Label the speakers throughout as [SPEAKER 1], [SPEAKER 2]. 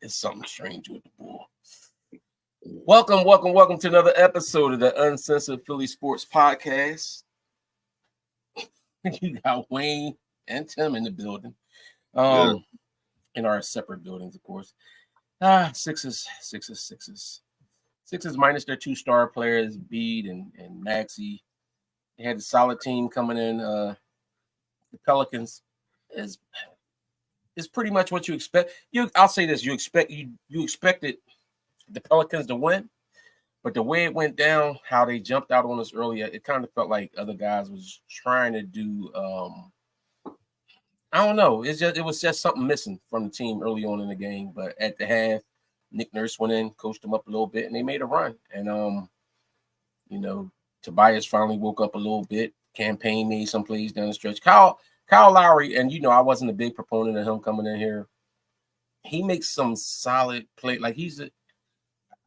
[SPEAKER 1] It's something strange with the bull. Welcome to another episode of the Uncensored Philly Sports Podcast. You got Wayne and Tim in the building. In our separate buildings, of course. Sixers minus their two star players, Embiid and Maxey. They had a solid team coming in. The Pelicans is pretty much what you expect. I'll say this: you expected the Pelicans to win, but the way it went down, how they jumped out on us earlier, it kind of felt like other guys was trying to do. I don't know. It was just something missing from the team early on in the game. But at the half, Nick Nurse went in, coached them up a little bit, and they made a run. And Tobias finally woke up a little bit. Campaign made some plays down the stretch. Kyle Lowry, and I wasn't a big proponent of him coming in here. He makes some solid play. Like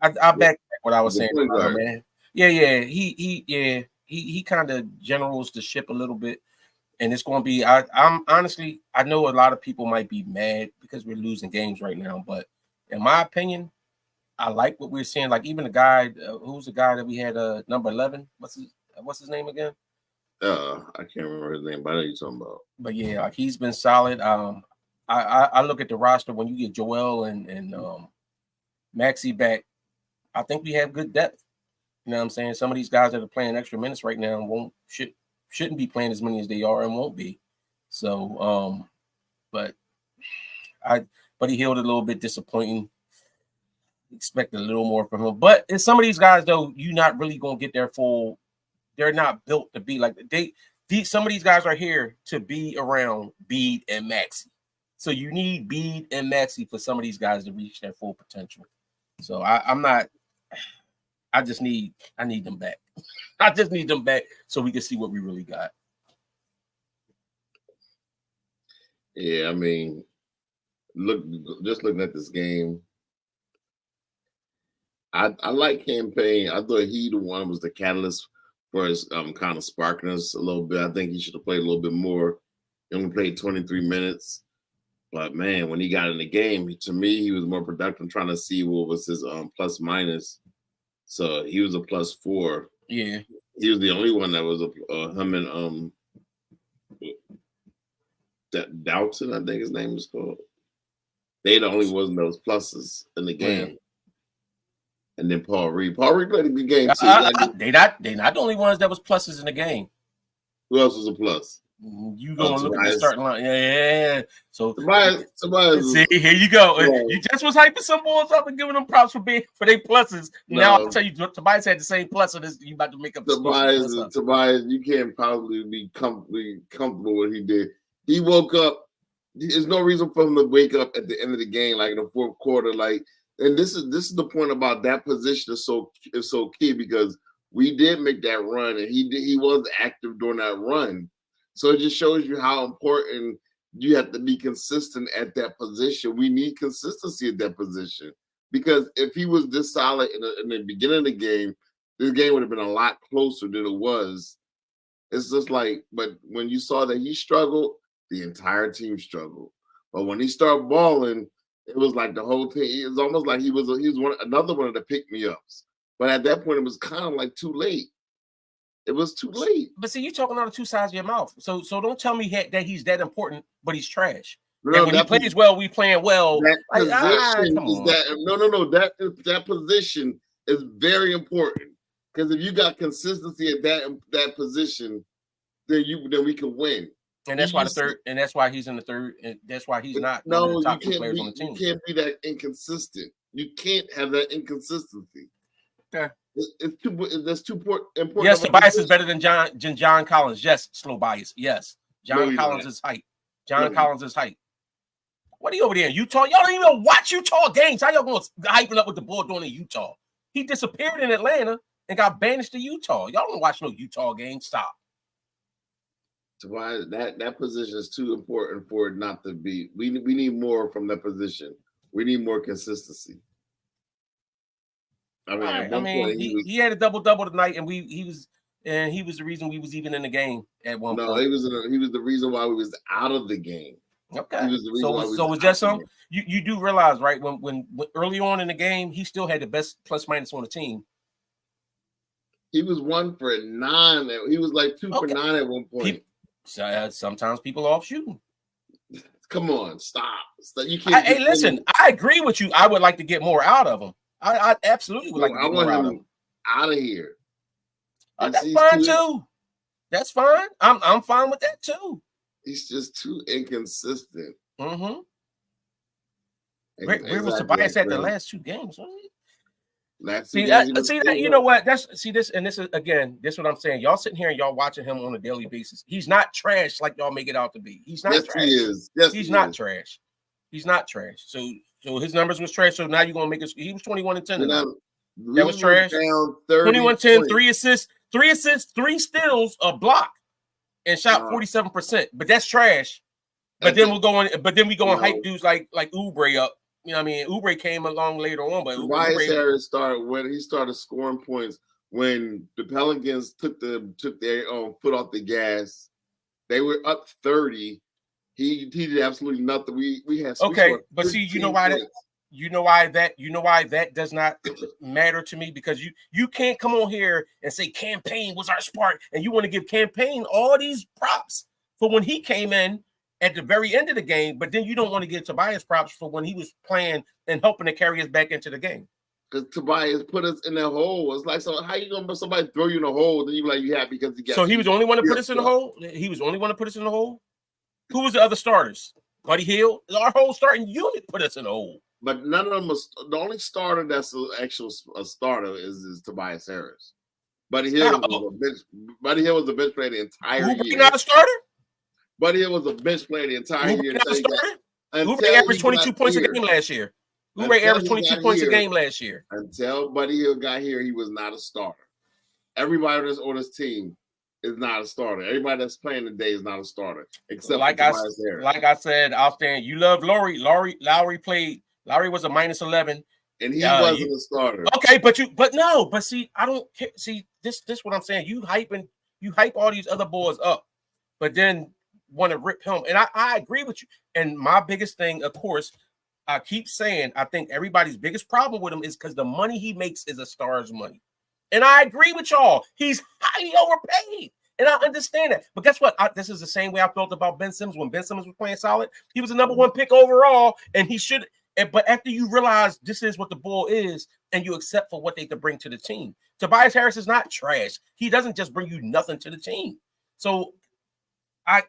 [SPEAKER 1] I back what I was saying, man. Yeah. He kind of generals the ship a little bit, and it's going to be. I'm honestly, I know a lot of people might be mad because we're losing games right now, but in my opinion, I like what we're seeing. Like even the guy, who's the guy that we had, number 11. What's his name again?
[SPEAKER 2] I can't remember his name, but I know you're talking about.
[SPEAKER 1] But yeah, like he's been solid. I look at the roster when you get Joel and Maxey back. I think we have good depth. You know what I'm saying? Some of these guys that are playing extra minutes right now shouldn't be playing as many as they are and won't be. So, but he held a little bit disappointing. Expected a little more from him. But in some of these guys, though, you're not really gonna get their full. They're not built to be like some of these guys are here to be around Embiid and Maxey. So you need Embiid and Maxey for some of these guys to reach their full potential. So I need them back. I just need them back so we can see what we really got.
[SPEAKER 2] Yeah, I mean, just looking at this game, I like Campaign. I thought he the one was the catalyst for his kind of sparking us a little bit. I think he should have played a little bit more. He only played 23 minutes. But, man, when he got in the game, to me, he was more productive. I'm trying to see what was his plus minus. So he was a +4.
[SPEAKER 1] Yeah.
[SPEAKER 2] He was the only one that was him and Doughton, I think his name was called. They the only ones that was pluses in the game. Yeah. And then Paul Reed. Paul Reed played a good game too.
[SPEAKER 1] They not the only ones that was pluses in the game.
[SPEAKER 2] Who else was a plus?
[SPEAKER 1] You gonna look at the starting line? Yeah. So
[SPEAKER 2] Tobias.
[SPEAKER 1] See, here you go. Yeah. You just was hyping some boys up and giving them props for their pluses. No. Now I'll tell you, Tobias had the same plus, and you about to make up.
[SPEAKER 2] Tobias, you can't probably be comfortable with what he did. He woke up. There's no reason for him to wake up at the end of the game, like in the fourth quarter, like. And this is the point about that position is so key because we did make that run and he was active during that run. So it just shows you how important you have to be consistent at that position. We need consistency at that position because if he was this solid in the beginning of the game, this game would have been a lot closer than it was. It's just like, but when you saw that he struggled, the entire team struggled. But when he started balling, it was like the whole thing. It was almost like he was another one of the pick-me-ups. But at that point, it was kind of like too late. It was too late.
[SPEAKER 1] But see, you talking out of two sides of your mouth. So don't tell me that he's that important, but he's trash.
[SPEAKER 2] No,
[SPEAKER 1] when he plays well, we playing well.
[SPEAKER 2] That position that position is very important because if you got consistency at that position, then we can win.
[SPEAKER 1] And that's why that's why he's in the third, and that's why he's not one of the top two players on the team.
[SPEAKER 2] You can't be that inconsistent. You can't have that inconsistency.
[SPEAKER 1] Okay.
[SPEAKER 2] That's too important.
[SPEAKER 1] Yes, Tobias is better than John Collins. Yes, slow bias. Yes. John Collins is hype. Collins is hype. What are you over there in Utah? Y'all don't even watch Utah games. How y'all going to hyping up with the boy doing in Utah? He disappeared in Atlanta and got banished to Utah. Y'all don't watch no Utah games. Stop.
[SPEAKER 2] Tobias, that position is too important for it not to be. We need more from that position. We need more consistency. I mean,
[SPEAKER 1] he had a double tonight, and he was the reason we was even in the game at one point.
[SPEAKER 2] No, he was the reason why we was out of the game.
[SPEAKER 1] Okay. So was that some? You do realize, right? When early on in the game, he still had the best plus minus on the team.
[SPEAKER 2] He was 1 for 9. He was like 2 for 9 at one point.
[SPEAKER 1] Sometimes people off shooting.
[SPEAKER 2] Come on, stop. You can't.
[SPEAKER 1] Hey, listen. I agree with you. I would like to get more out of him. I absolutely would like to get more out of him.
[SPEAKER 2] Out of here.
[SPEAKER 1] That's fine too. That's fine. I'm fine with that too.
[SPEAKER 2] He's just too inconsistent.
[SPEAKER 1] Mm-hmm. Where was Tobias at the last 2 games? See that, you know what? This, and this is again, this is what I'm saying. Y'all sitting here and y'all watching him on a daily basis. He's not trash like y'all make it out to be. He's not trash.
[SPEAKER 2] He is. Yes,
[SPEAKER 1] he's not trash. He's not trash. So his numbers was trash. So now you're gonna make it. He was 21 and 10. That was trash. 21-10, 3 assists, 3 steals, a block, and shot 47%. But that's trash. But then we go and hype dudes like Oubre up. You know what I mean? Oubre came along later on, but
[SPEAKER 2] Tobias Harris started scoring points when the Pelicans took their foot off the gas. They were up 30. He did absolutely nothing. We had
[SPEAKER 1] but see, you know why that does not matter to me, because you can't come on here and say Campaign was our spark, and you want to give Campaign all these props for when he came in at the very end of the game, but then you don't want to give Tobias props for when he was playing and helping to carry us back into the game.
[SPEAKER 2] Because Tobias put us in that hole. It's like, so how you gonna let somebody throw you in a hole? Then you like you happy because he got.
[SPEAKER 1] So he was the only one to put us in the hole. He was the only one to put us in the hole. Who was the other starters? Buddy Hield. Our whole starting unit put us in the hole.
[SPEAKER 2] But none of them was the only starter that's a starter is Tobias Harris. Buddy Hield was a bench player the entire year.
[SPEAKER 1] Not a starter.
[SPEAKER 2] Buddy Hield was a bench player the entire year.
[SPEAKER 1] Oubre averaged 22 points a game last year. Oubre averaged 22 points a game last year.
[SPEAKER 2] Until Buddy Hield got here, he was not a starter. Everybody that's on this team is not a starter. Everybody that's playing today is not a starter, except for Tobias Harris.
[SPEAKER 1] Like I said, outstanding. You love Lowry. Lowry played. Lowry was a -11,
[SPEAKER 2] and he wasn't a starter.
[SPEAKER 1] Okay, but see, I don't care. See, this what I'm saying. You hype all these other boys up, but then want to rip him. And I agree with you. And my biggest thing, of course, I keep saying, I think everybody's biggest problem with him is because the money he makes is a star's money. And I agree with y'all. He's highly overpaid. And I understand that. But guess what? This is the same way I felt about Ben Simmons when Ben Simmons was playing solid. He was the #1 pick overall, and he should. But after you realize this is what the Bull is, and you accept for what they could bring to the team, Tobias Harris is not trash. He doesn't just bring you nothing to the team. So I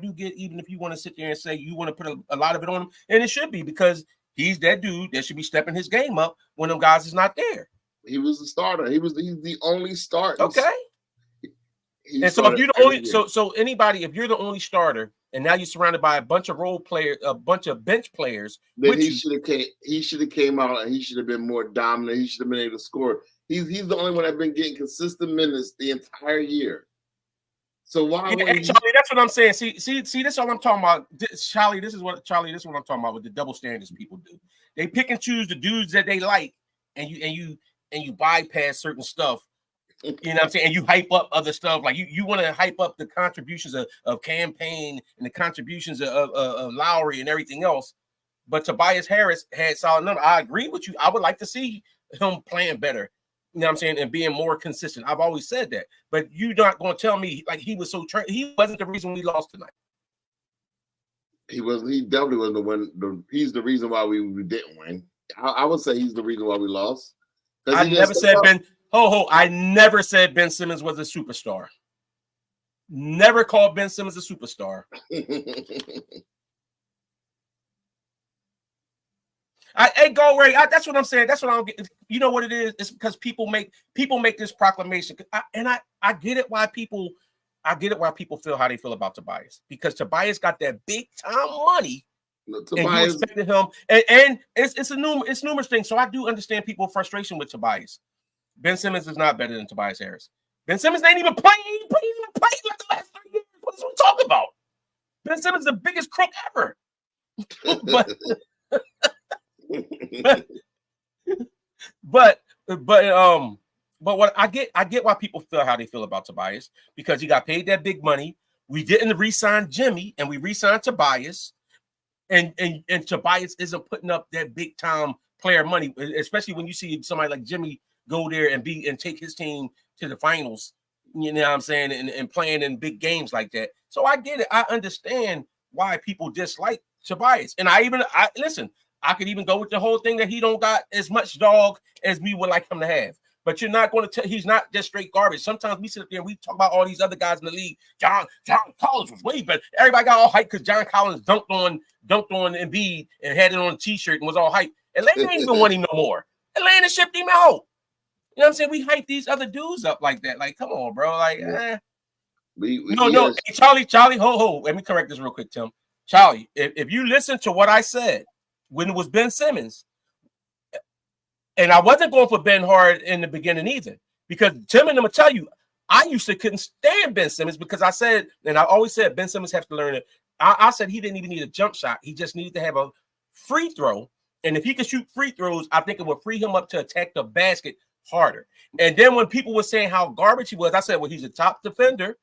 [SPEAKER 1] do get, even if you want to sit there and say you want to put a lot of it on him, and it should be, because he's that dude that should be stepping his game up when them guys is not there.
[SPEAKER 2] He was the starter. He's the only starter.
[SPEAKER 1] Okay. And so if you're the only, so anybody, if you're the only starter, and now you're surrounded by a bunch of role players, a bunch of bench players,
[SPEAKER 2] then he should have came out and he should have been more dominant. He should have been able to score. He's the only one that's been getting consistent minutes the entire year. So why?
[SPEAKER 1] Charlie, that's what I'm saying. See, this is what I'm talking about. Charlie, this is what I'm talking about with the double standards people do. They pick and choose the dudes that they like, and you bypass certain stuff. You know what I'm saying? And you hype up other stuff. Like you want to hype up the contributions of Campaign and the contributions of Lowry and everything else. But Tobias Harris had solid numbers. I agree with you. I would like to see him playing better. You know what I'm saying? And being more consistent. I've always said that. But you're not going to tell me like he was he wasn't the reason we lost tonight.
[SPEAKER 2] He definitely wasn't the one. He's the reason why we didn't win. I would say he's the reason why we lost.
[SPEAKER 1] I never said I never said Ben Simmons was a superstar. Never called Ben Simmons a superstar. Hey, go Ray. That's what I'm saying. That's what I don't get. You know what it is? It's because people make this proclamation, I get it. Why people feel how they feel about Tobias, because Tobias got that big time money. And you expected him, and it's numerous things. So I do understand people's frustration with Tobias. Ben Simmons is not better than Tobias Harris. Ben Simmons ain't even playing. He ain't even played like the last 3 years. What are we talking about? Ben Simmons is the biggest crook ever. but what I get why people feel how they feel about Tobias, because he got paid that big money. We didn't re-sign Jimmy, and we re-signed Tobias. And Tobias isn't putting up that big time player money, especially when you see somebody like Jimmy go there and take his team to the finals. You know what I'm saying? And playing in big games like that. So I get it. I understand why people dislike Tobias. And I listen, I could even go with the whole thing that he don't got as much dog as we would like him to have. But you're not going to tell he's not just straight garbage. Sometimes we sit up there and we talk about all these other guys in the league. John Collins was way better. Everybody got all hyped because John Collins dunked on Embiid and had it on a t-shirt and was all hyped. Atlanta ain't even want him no more. Atlanta shipped him out. You know what I'm saying? We hype these other dudes up like that. Like, come on, bro. Like, no. Hey, Charlie, ho. Let me correct this real quick, Tim. Charlie, if you listen to what I said when it was Ben Simmons, and I wasn't going for Ben Hard in the beginning either, because Tim and them will tell you, I used to couldn't stand Ben Simmons because I said, and I always said Ben Simmons has to learn it. I said he didn't even need a jump shot. He just needed to have a free throw. And if he could shoot free throws, I think it would free him up to attack the basket harder. And then when people were saying how garbage he was, I said, well, he's a top defender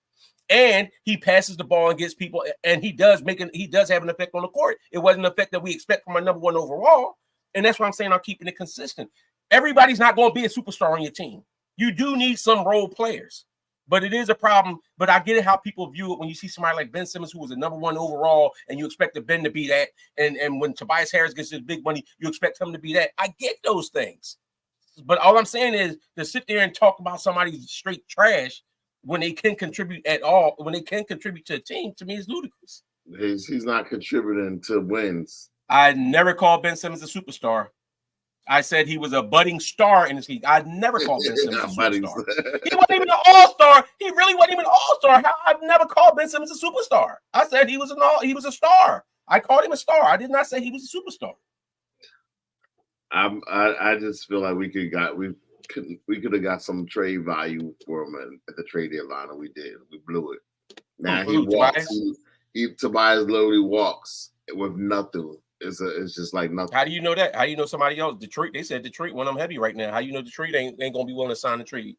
[SPEAKER 1] and he passes the ball and gets people, and he does have an effect on the court. It wasn't an effect that we expect from a number one overall. And that's why I'm saying I'm keeping it consistent. Everybody's not going to be a superstar on your team. You do need some role players, but it is a problem. But I get it how people view it when you see somebody like Ben Simmons, who was a number one overall, and you expect Ben to be that. And when Tobias Harris gets his big money, you expect him to be that. I get those things. But all I'm saying is to sit there and talk about somebody straight trash when they can contribute at all, when they can contribute to a team, to me is ludicrous.
[SPEAKER 2] He's not contributing to wins.
[SPEAKER 1] I never called Ben Simmons a superstar. I said he was a budding star in this league. I never called Ben Simmons a superstar. He wasn't even an all-star. He really wasn't even an all-star. I've never called Ben Simmons a superstar. I said he was a star. I called him a star. I did not say he was a superstar.
[SPEAKER 2] I just feel like we could have got some trade value for him at the trade deadline, and we did. We blew it. Now he walks. Tobias literally walks with nothing. It's just like nothing.
[SPEAKER 1] How do you know that? How you know somebody else? Detroit. They said Detroit want them heavy right now. How you know Detroit ain't gonna be willing to sign a trade?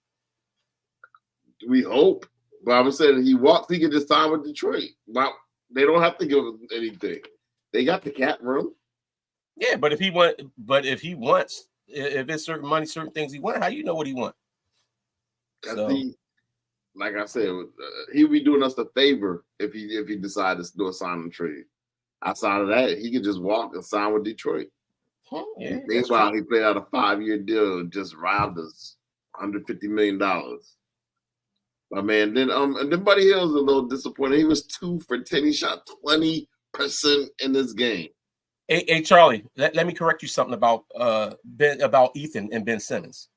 [SPEAKER 2] We hope. But I'm saying he walks, he can just sign with Detroit. Well, they don't have to give him anything. They got the cap room.
[SPEAKER 1] Yeah, but if it's certain money, certain things he wants, how you know what he wants?
[SPEAKER 2] So, like I said, he would be doing us a favor if he decided to do a sign and trade. Outside of that, he could just walk and sign with Detroit.
[SPEAKER 1] Yeah,
[SPEAKER 2] meanwhile, he played out a 5-year deal and just robbed us $150 million. My man, and then Buddy Hield's a little disappointed. He was 2 for 10. He shot 20% in this game.
[SPEAKER 1] Hey Charlie, let me correct you something about Ethan and Ben Simmons.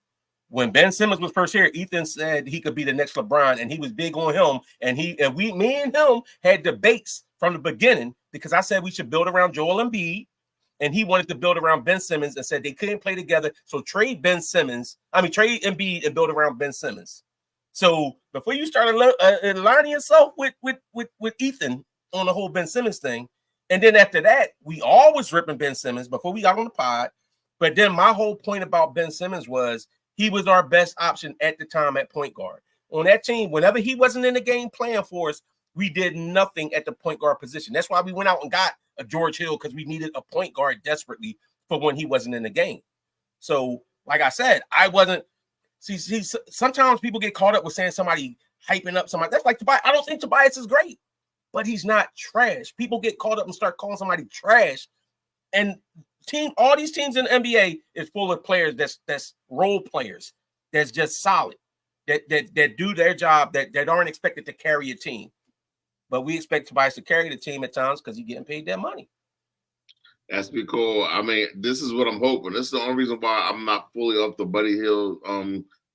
[SPEAKER 1] When Ben Simmons was first here, Ethan said he could be the next LeBron, and he was big on him. And me and him had debates from the beginning because I said we should build around Joel Embiid, and he wanted to build around Ben Simmons and said they couldn't play together. So trade Embiid and build around Ben Simmons. So before you start aligning yourself with Ethan on the whole Ben Simmons thing, and then after that, we always ripping Ben Simmons before we got on the pod. But then my whole point about Ben Simmons was he was our best option at the time at point guard. On that team, whenever he wasn't in the game playing for us, we did nothing at the point guard position. That's why we went out and got a George Hill, because we needed a point guard desperately for when he wasn't in the game. So, like I said, I wasn't. See, sometimes people get caught up with saying somebody hyping up somebody. That's like Tobias. I don't think Tobias is great, but he's not trash. People get caught up and start calling somebody trash. And all these teams in the NBA is full of players that's role players, that's just solid, that do their job, that aren't expected to carry a team. But we expect Tobias to carry the team at times because he's getting paid that money.
[SPEAKER 2] That's because, I mean, this is what I'm hoping. This is the only reason why I'm not fully off the Buddy Hield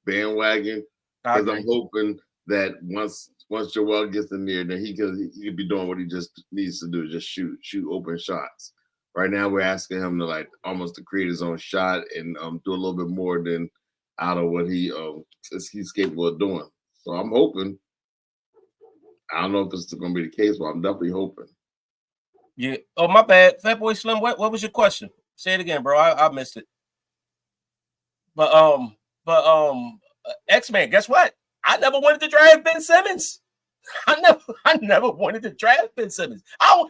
[SPEAKER 2] bandwagon, because I'm hoping that once Joel gets in there, then he could be doing what he just needs to do, just shoot open shots. Right now, we're asking him to almost to create his own shot and do a little bit more than out of what he's capable of doing. So I'm hoping. I don't know if it's going to be the case, but I'm definitely hoping.
[SPEAKER 1] Yeah. Oh, my bad. Fatboy Slim, what was your question? Say it again, bro. I missed it. But X-Man, guess what? I never wanted to draft Ben Simmons. I never wanted to draft Ben Simmons.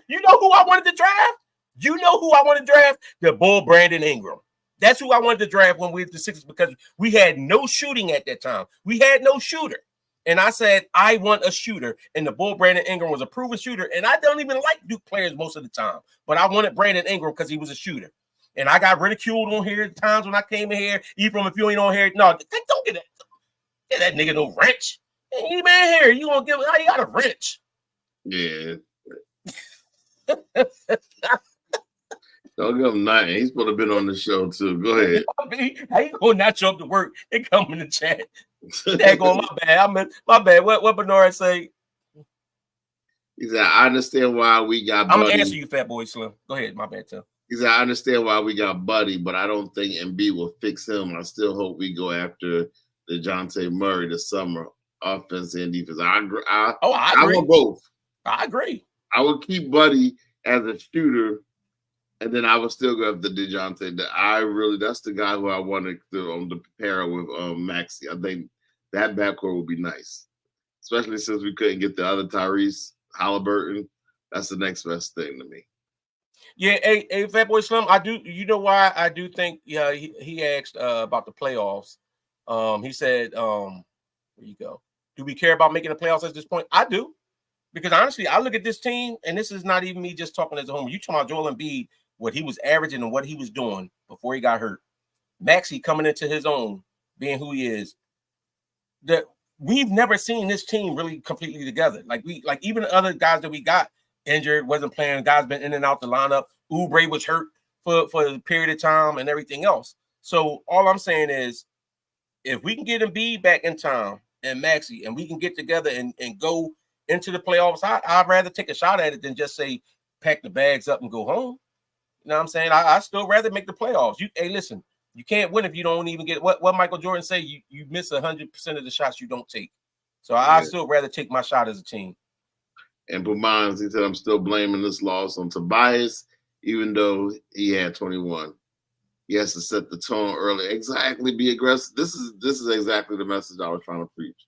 [SPEAKER 1] You know who I wanted to draft? You know who I wanted to draft? The bull Brandon Ingram. That's who I wanted to draft when we were the Sixers because we had no shooting at that time. We had no shooter. And I said, I want a shooter. And the bull Brandon Ingram was a proven shooter. And I don't even like Duke players most of the time. But I wanted Brandon Ingram because he was a shooter. And I got ridiculed on here at times when I came in here. Ephraim, if you ain't on here, no, don't get that nigga no wrench. And you man here, you gonna give how you got a wrench?
[SPEAKER 2] Yeah. Don't give him nothing. He's supposed to have been on the show too. Go ahead.
[SPEAKER 1] How you gonna not show up to work and come in the chat? That going my bad. My bad. What Bernard say?
[SPEAKER 2] He said, I understand why we got Buddy.
[SPEAKER 1] I'm gonna answer you, Fat Boy Slim. Go ahead, my bad, too.
[SPEAKER 2] He said, I understand why we got Buddy, but I don't think Embiid will fix him. I still hope we go after DeJounte Murray this summer, offense and defense. I agree. I want both.
[SPEAKER 1] I agree.
[SPEAKER 2] I would keep Buddy as a shooter, and then I would still go after DeJounte. That's the guy who I wanted to pair with Maxey. I think that backcourt would be nice, especially since we couldn't get the other Tyrese Halliburton. That's the next best thing to me.
[SPEAKER 1] Yeah, hey, Fat Boy Slim, I do. You know why I do think? Yeah, he asked about the playoffs. He said, "Where you go? Do we care about making the playoffs at this point?" I do, because honestly, I look at this team, and this is not even me just talking as a homer. You talking about Joel Embiid, what he was averaging and what he was doing before he got hurt. Maxey coming into his own, being who he is. That we've never seen this team really completely together. Like even the other guys that we got injured, wasn't playing. Guys been in and out the lineup. Oubre was hurt for a period of time and everything else. So all I'm saying is, if we can get Embiid back in time and Maxey, and we can get together and go into the playoffs, I'd rather take a shot at it than just say pack the bags up and go home. You know what I'm saying? I still rather make the playoffs. Hey, listen, you can't win if you don't even get what Michael Jordan say. You miss 100% of the shots you don't take. So I still rather take my shot as a team.
[SPEAKER 2] And Bumans, he said, I'm still blaming this loss on Tobias, even though he had 21. He has to set the tone early. Exactly, be aggressive. This is exactly the message I was trying to preach.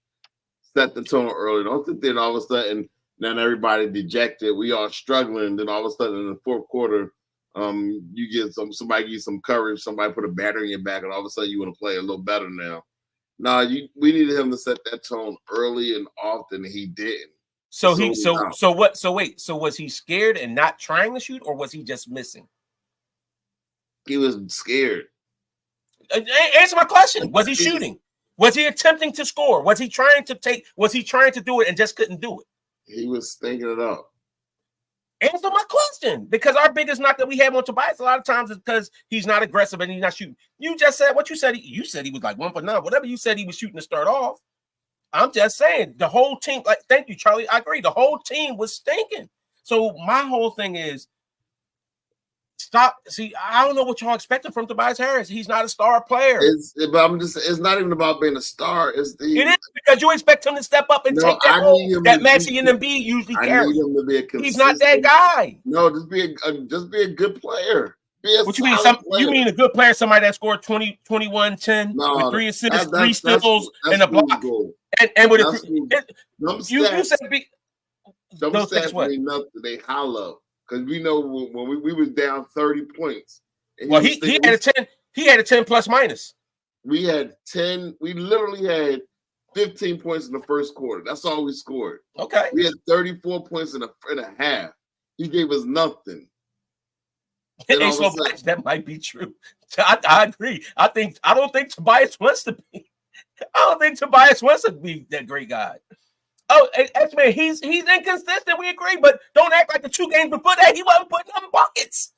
[SPEAKER 2] Set the tone early. Don't sit there and all of a sudden, then everybody dejected. We are struggling. Then all of a sudden in the fourth quarter, you get somebody give you some courage. Somebody put a batter in your back, and all of a sudden you want to play a little better now. No, we needed him to set that tone early and often, and he didn't.
[SPEAKER 1] So was he scared and not trying to shoot, or was he just missing?
[SPEAKER 2] He was scared.
[SPEAKER 1] Answer my question. Was he shooting? Was he attempting to score? Was he trying to do it and just couldn't do it?
[SPEAKER 2] He was thinking it up.
[SPEAKER 1] Answer my question. Because our biggest knock that we have on Tobias a lot of times is because he's not aggressive and he's not shooting. You just said what you said. You said he was like 1 for 9. Whatever you said he was shooting to start off. I'm just saying the whole team, like, thank you, Charlie. I agree. The whole team was stinking. So my whole thing is stop. See, I don't know what y'all expecting from Tobias Harris. He's not a star player.
[SPEAKER 2] It's not even about being a star. It is
[SPEAKER 1] because you expect him to step up and take that role that Maxey and Embiid usually carry.
[SPEAKER 2] Need him to be
[SPEAKER 1] He's not that guy.
[SPEAKER 2] No, just be a good player.
[SPEAKER 1] What you mean? You mean a good player? Somebody that scored 20, 21, 10 with 3 assists, 3 steals, and a block. And with you said
[SPEAKER 2] don't stats mean nothing. They hollow because we know when we was down 30 points.
[SPEAKER 1] Well, he had a 10. He had a 10 plus minus.
[SPEAKER 2] We had 10. We literally had 15 points in the first quarter. That's all we scored.
[SPEAKER 1] Okay.
[SPEAKER 2] We had 34 points in a half. He gave us nothing.
[SPEAKER 1] Hey, so that might be true. I agree. I don't think Tobias wants to be. I don't think Tobias wants to be that great guy. Oh, man, he's inconsistent. We agree, but don't act like the 2 games before that he wasn't putting up buckets.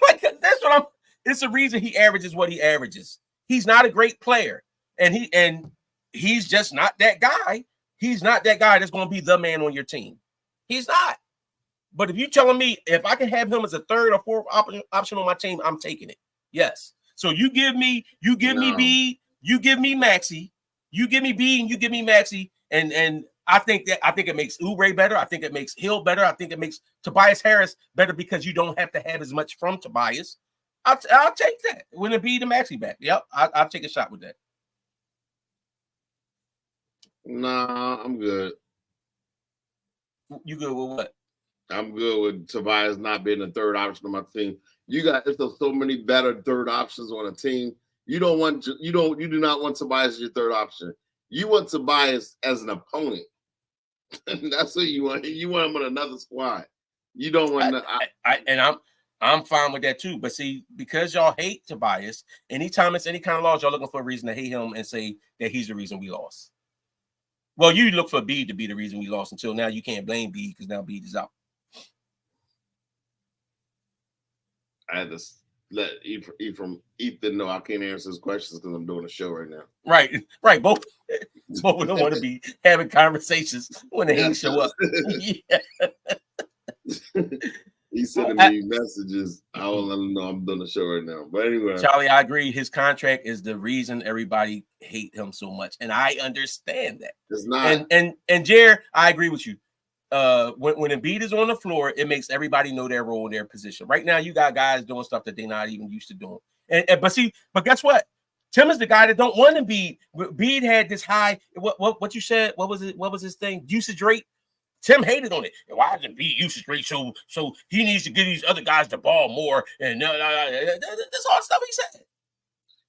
[SPEAKER 1] Like that's what it's the reason he averages what he averages. He's not a great player, and he's just not that guy. He's not that guy that's going to be the man on your team. He's not. But if you're telling me if I can have him as a 3rd or 4th option on my team, I'm taking it. Yes. So you give me B, you give me Maxey, you give me B, and you give me Maxey, and I think it makes Oubre better. I think it makes Hill better. I think it makes Tobias Harris better because you don't have to have as much from Tobias. I'll take that. When it be the Maxey back, yep, I'll take a shot with that.
[SPEAKER 2] Nah, I'm good.
[SPEAKER 1] You good with what?
[SPEAKER 2] I'm good with Tobias not being the third option on my team. There's so many better third options on a team. You do not want Tobias as your third option. You want Tobias as an opponent. That's what you want. You want him on another squad. You don't want
[SPEAKER 1] I'm fine with that too. But see, because y'all hate Tobias, anytime it's any kind of loss, y'all looking for a reason to hate him and say that he's the reason we lost. Well, you look for Embiid to be the reason we lost until now. You can't blame Embiid because now Embiid is out.
[SPEAKER 2] I had to let Ethan know I can't answer his questions because I'm doing a show right now.
[SPEAKER 1] Right. Both of them want to be having conversations when they ain't show up. Yeah.
[SPEAKER 2] He's sending me messages. I don't let him know I'm doing a show right now. But anyway,
[SPEAKER 1] Charlie, I agree. His contract is the reason everybody hate him so much, and I understand that.
[SPEAKER 2] It's not.
[SPEAKER 1] And Jared, I agree with you. When Embiid is on the floor, it makes everybody know their role in their position. Right now, you got guys doing stuff that they're not even used to doing. But guess what? Tim is the guy that don't want Embiid. Embiid had this high. What you said? What was it? What was his thing? Usage rate. Tim hated on it. Why is Embiid usage rate so he needs to give these other guys the ball more? And that's all stuff he said.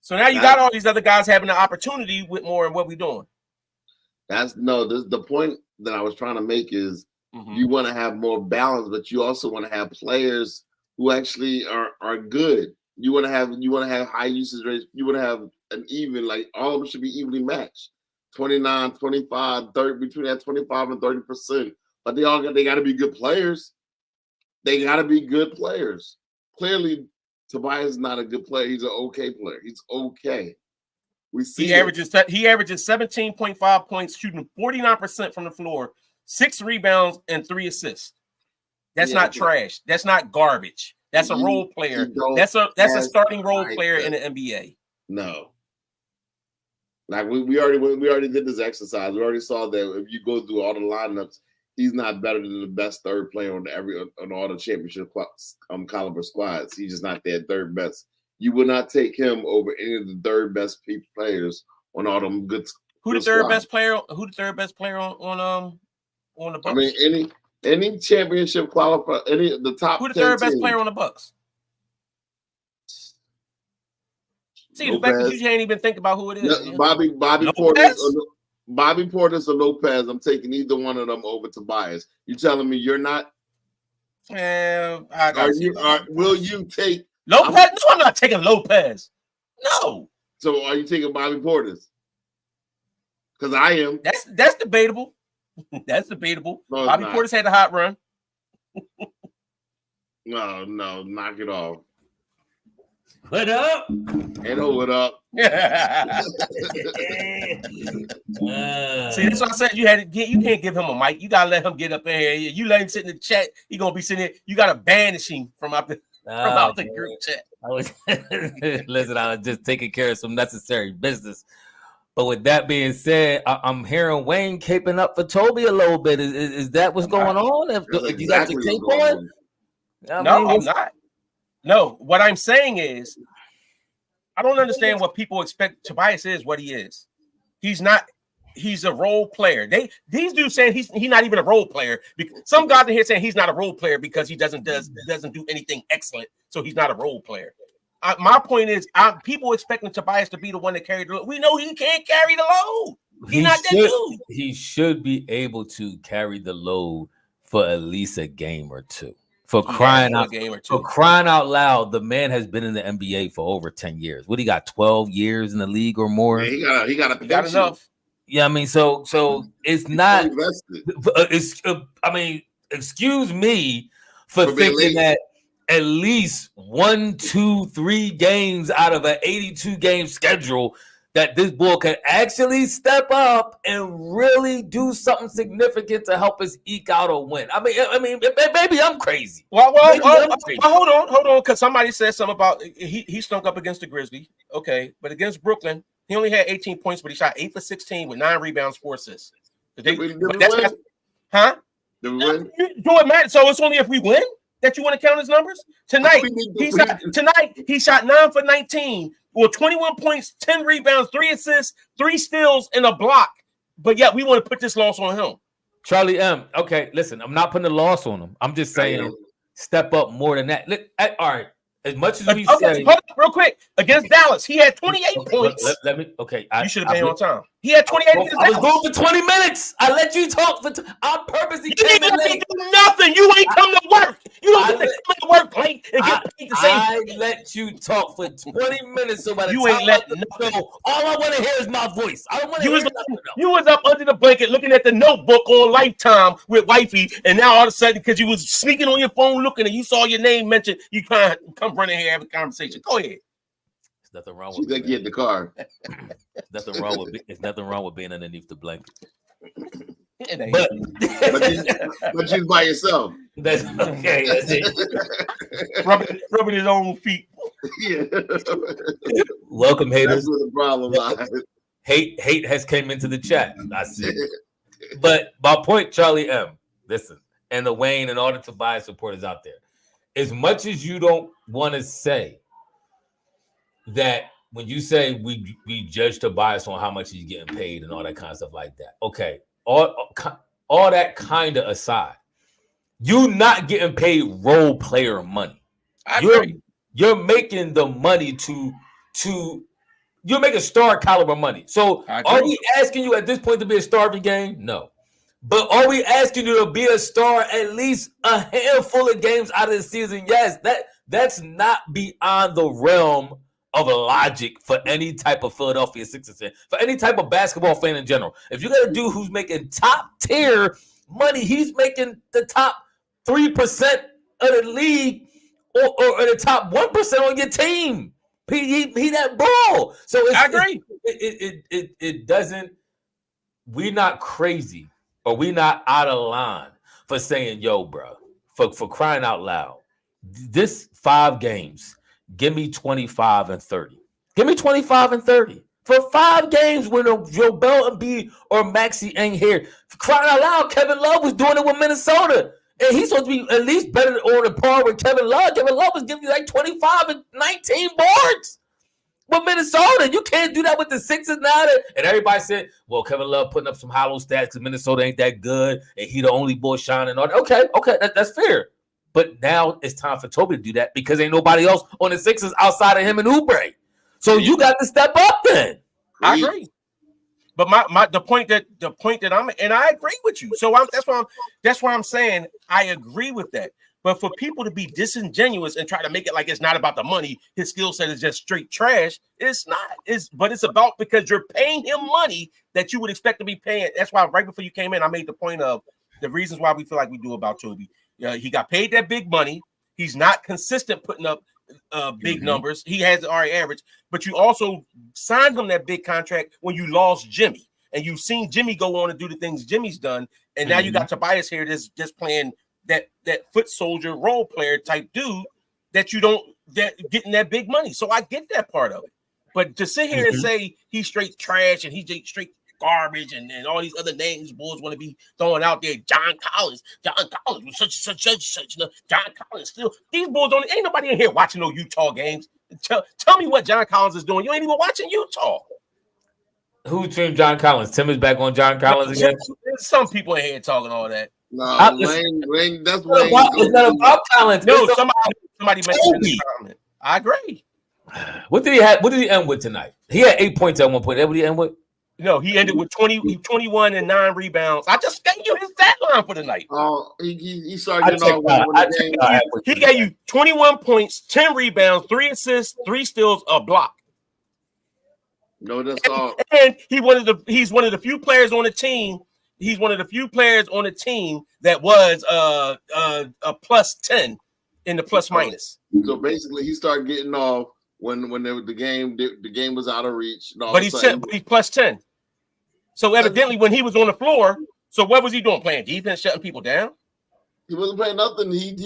[SPEAKER 1] So now you got all these other guys having the opportunity with more of what we're doing.
[SPEAKER 2] The point that I was trying to make is you want to have more balance, but you also want to have players who actually are good. You want to have high usage rates. You want to have an even, like all of them should be evenly matched. 29, 25, 30, between that 25 and 30%. But they got to be good players. They got to be good players. Clearly, Tobias is not a good player. He's an okay player. He's okay. We see
[SPEAKER 1] he averages 17.5 points, shooting 49% from the floor, 6 rebounds, and 3 assists. That's not trash. That's not garbage. That's a role player. That's a starting role player in the NBA.
[SPEAKER 2] No. Like we already did this exercise. We already saw that if you go through all the lineups, he's not better than the best third player on all the championship caliber squads. He's just not that third best. You would not take him over any of the third best players on all them good.
[SPEAKER 1] Who the third best player on the Bucks?
[SPEAKER 2] I mean, any championship qualifier, the top.
[SPEAKER 1] Who the third best player on the Bucks? See, the fact that you can't even think about who it is.
[SPEAKER 2] No, Bobby Portis or Lopez. I'm taking either one of them over Tobias. You telling me you're not? Will you take
[SPEAKER 1] Lopez? No, I'm not taking Lopez. No.
[SPEAKER 2] So are you taking Bobby Portis? Because I am.
[SPEAKER 1] That's debatable. That's debatable.
[SPEAKER 2] No,
[SPEAKER 1] Bobby Portis had a hot run.
[SPEAKER 2] No, knock it off.
[SPEAKER 3] What up?
[SPEAKER 2] Hello, what up?
[SPEAKER 1] See, that's what I said. You can't give him a mic. You gotta let him get up in here. You let him sit in the chat. He gonna be sitting there. You gotta banish him from out the group chat.
[SPEAKER 3] Listen, I was just taking care of some necessary business. But with that being said, I'm hearing Wayne caping up for Toby a little bit. Is that what's going on? If you got your cape on?
[SPEAKER 1] I'm not. No, what I'm saying is, I don't understand what people expect. Tobias is what he is. He's not. He's a role player. These dudes saying he's not even a role player. Some guys in here saying he's not a role player because he doesn't do anything excellent, so he's not a role player. My point is, people expecting Tobias to be the one that carried the load. We know he can't carry the load. He's not that dude.
[SPEAKER 3] He should be able to carry the load for at least a game or two. For crying out loud, the man has been in the NBA for over 10 years. What, he got 12 years in the league or more?
[SPEAKER 2] Yeah, he got
[SPEAKER 3] enough. Yeah, I mean, so it's not. Excuse me for thinking that at least 1, 2, 3 games out of an 82-game schedule that this boy can actually step up and really do something significant to help us eke out a win. I mean, maybe I'm crazy.
[SPEAKER 1] Well, hold on, because somebody said something about he stunk up against the Grizzlies. Okay, but against Brooklyn, he only had 18 points, but he shot 8 for 16 with 9 rebounds, 4 assists.
[SPEAKER 2] Did we win?
[SPEAKER 1] Do it matter? So it's only if we win that you want to count his numbers? Tonight he shot 9 for 19. Well, 21 points, 10 rebounds, 3 assists, 3 steals, and a block. But yet we want to put this loss on him.
[SPEAKER 3] Charlie M. Okay, listen, I'm not putting a loss on him. I'm just saying step up more than that. Look, all right. As much as we say,
[SPEAKER 1] hold up real quick. Against Dallas, he had 28 points.
[SPEAKER 3] Let me. Okay,
[SPEAKER 1] you should have been on time. He had 28 against Dallas.
[SPEAKER 3] I was going for 20 minutes. I let you talk for. I purposely came in late.
[SPEAKER 1] Do nothing. You ain't come to work. You don't get to come to work late and get paid the same.
[SPEAKER 3] I let you talk for 20 minutes. So by the
[SPEAKER 1] you
[SPEAKER 3] time
[SPEAKER 1] ain't let nothing.
[SPEAKER 3] All I want to hear is my voice. I don't want to hear nothing.
[SPEAKER 1] You was up under the blanket looking at the Notebook on Lifetime with wifey, and now all of a sudden, because you was sneaking on your phone looking and you saw your name mentioned, you come running here and have a conversation. Go ahead.
[SPEAKER 3] There's nothing wrong with
[SPEAKER 2] that. Get in the car.
[SPEAKER 3] There's nothing wrong with being underneath the blanket.
[SPEAKER 2] But you by yourself.
[SPEAKER 3] That's okay. That's it.
[SPEAKER 1] rubbing his own feet.
[SPEAKER 2] Yeah.
[SPEAKER 3] Welcome, haters.
[SPEAKER 2] That's where the problem lies.
[SPEAKER 3] Hate has came into the chat. I see. But my point, Charlie M. Listen, and the Wayne and all the Tobias supporters out there. As much as you don't want to say that when you say we judge Tobias on how much he's getting paid and all that kind of stuff like that. Okay, all that kind of aside, you not getting paid role player money. You're making the money to you're making star caliber money. So are we asking you at this point to be a star every game? No. But are we asking you to be a star at least a handful of games out of the season? Yes, that's not beyond the realm of logic for any type of Philadelphia Sixers fan, for any type of basketball fan in general. If you got a dude who's making top tier money, he's making the top 3% of the league or the top 1% on your team. He that ball. So I
[SPEAKER 1] agree.
[SPEAKER 3] It doesn't. We're not crazy or we're not out of line for saying, yo, bro, for crying out loud, this 5 games. Give me 25 and 30. Give me 25 and 30. For 5 games when Joel Embiid or Maxey ain't here. For crying out loud, Kevin Love was doing it with Minnesota. And he's supposed to be at least better on the par with Kevin Love. Kevin Love was giving you like 25 and 19 boards with Minnesota. You can't do that with the Sixers now. And everybody said, well, Kevin Love putting up some hollow stats because Minnesota ain't that good. And he the only boy shining. Okay, that's fair. But now it's time for Toby to do that because ain't nobody else on the Sixers outside of him and Oubre. So you got to step up then.
[SPEAKER 1] I agree. But the point that I'm, and I agree with you. So that's why I'm saying I agree with that. But for people to be disingenuous and try to make it like it's not about the money, his skill set is just straight trash. It's not. But it's about because you're paying him money that you would expect to be paying. That's why right before you came in, I made the point of the reasons why we feel like we do about Toby. He got paid that big money. He's not consistent putting up big numbers. He has already average, but you also signed him that big contract when you lost Jimmy, and you've seen Jimmy go on and do the things Jimmy's done, and now you got Tobias here that's just playing that foot soldier role player type dude that getting that big money. So I get that part of it, but to sit here and say he's straight trash and he's straight garbage and all these other names boys want to be throwing out there. John Collins was such. John Collins still. These boys ain't nobody in here watching no Utah games. Tell me what John Collins is doing. You ain't even watching Utah.
[SPEAKER 3] Who streamed John Collins? Tim is back on John Collins again.
[SPEAKER 1] There's some people in here talking all that.
[SPEAKER 2] No, Wayne, that's
[SPEAKER 3] Wayne. It's not about Collins.
[SPEAKER 1] No, somebody mentioned in the comment. I agree.
[SPEAKER 3] What did he have? What did he end with tonight? He had 8 points at one point. What did he end with?
[SPEAKER 1] No, he ended with 21 and 9 rebounds. I just gave you his stat line for the night.
[SPEAKER 2] Oh, he started getting off.
[SPEAKER 1] He gave you 21 points, 10 rebounds, 3 assists, 3 steals, a block.
[SPEAKER 2] No, that's all.
[SPEAKER 1] And he's one of the few players on the team. He's one of the few players on the team that was a plus 10 in the plus minus.
[SPEAKER 2] So basically, he started getting off when the game was out of reach.
[SPEAKER 1] But he's plus 10. So evidently, when he was on the floor, so what was he doing? Playing defense, shutting people down?
[SPEAKER 2] He wasn't playing nothing. He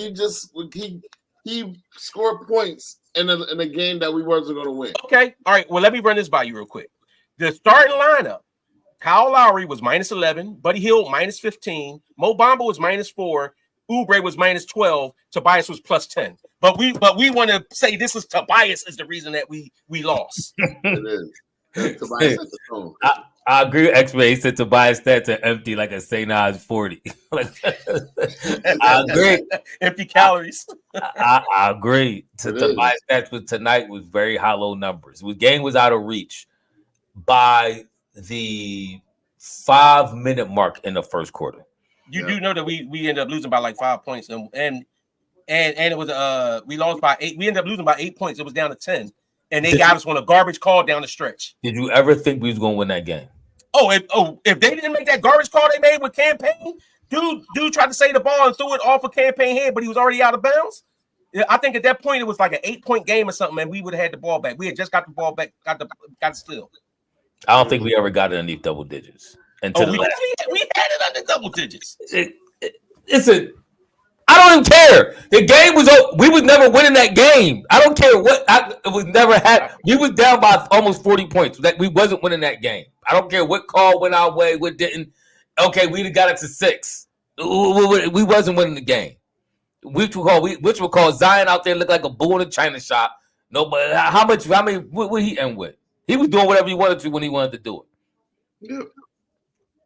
[SPEAKER 2] scored points in a game that we wasn't going to win.
[SPEAKER 1] Okay, all right. Well, let me run this by you real quick. The starting lineup: Kyle Lowry was minus 11, Buddy Hield minus 15, Mo Bamba was minus 4, Oubre was minus 12, Tobias was plus 10. But we want to say this is Tobias is the reason that we lost.
[SPEAKER 2] It is. Tobias at the phone.
[SPEAKER 3] I agree with X-Ray. He said Tobias stats are empty like a St. Ives 40. Like, I agree.
[SPEAKER 1] Empty calories.
[SPEAKER 3] I agree. Tobias stats tonight was very hollow numbers. The game was out of reach by the 5-minute mark in the first quarter.
[SPEAKER 1] You do know that we ended up losing by like 5 points, and it was we lost by 8. We ended up losing by 8 points. It was down to 10, and they got us on a garbage call down the stretch.
[SPEAKER 3] Did you ever think we was going to win that game?
[SPEAKER 1] If they didn't make that garbage call they made with Campaign, dude tried to save the ball and threw it off of Campaign head, but he was already out of bounds. I think at that point it was like an 8-point game or something, and we would have had the ball back. We had just got the ball back, got it still.
[SPEAKER 3] I don't think we ever got it underneath double digits.
[SPEAKER 1] We had it under double digits.
[SPEAKER 3] Listen, I don't even care. The game was over. We was never winning that game. I don't care what. It was never had. We was down by almost 40 points. That we wasn't winning that game. I don't care what call went our way, what didn't. Okay, we got it to 6. We wasn't winning the game. Which will call Zion out there look like a bull in a china shop. Nobody. How many? What he end with? He was doing whatever he wanted to when he wanted to do it.
[SPEAKER 2] Yeah.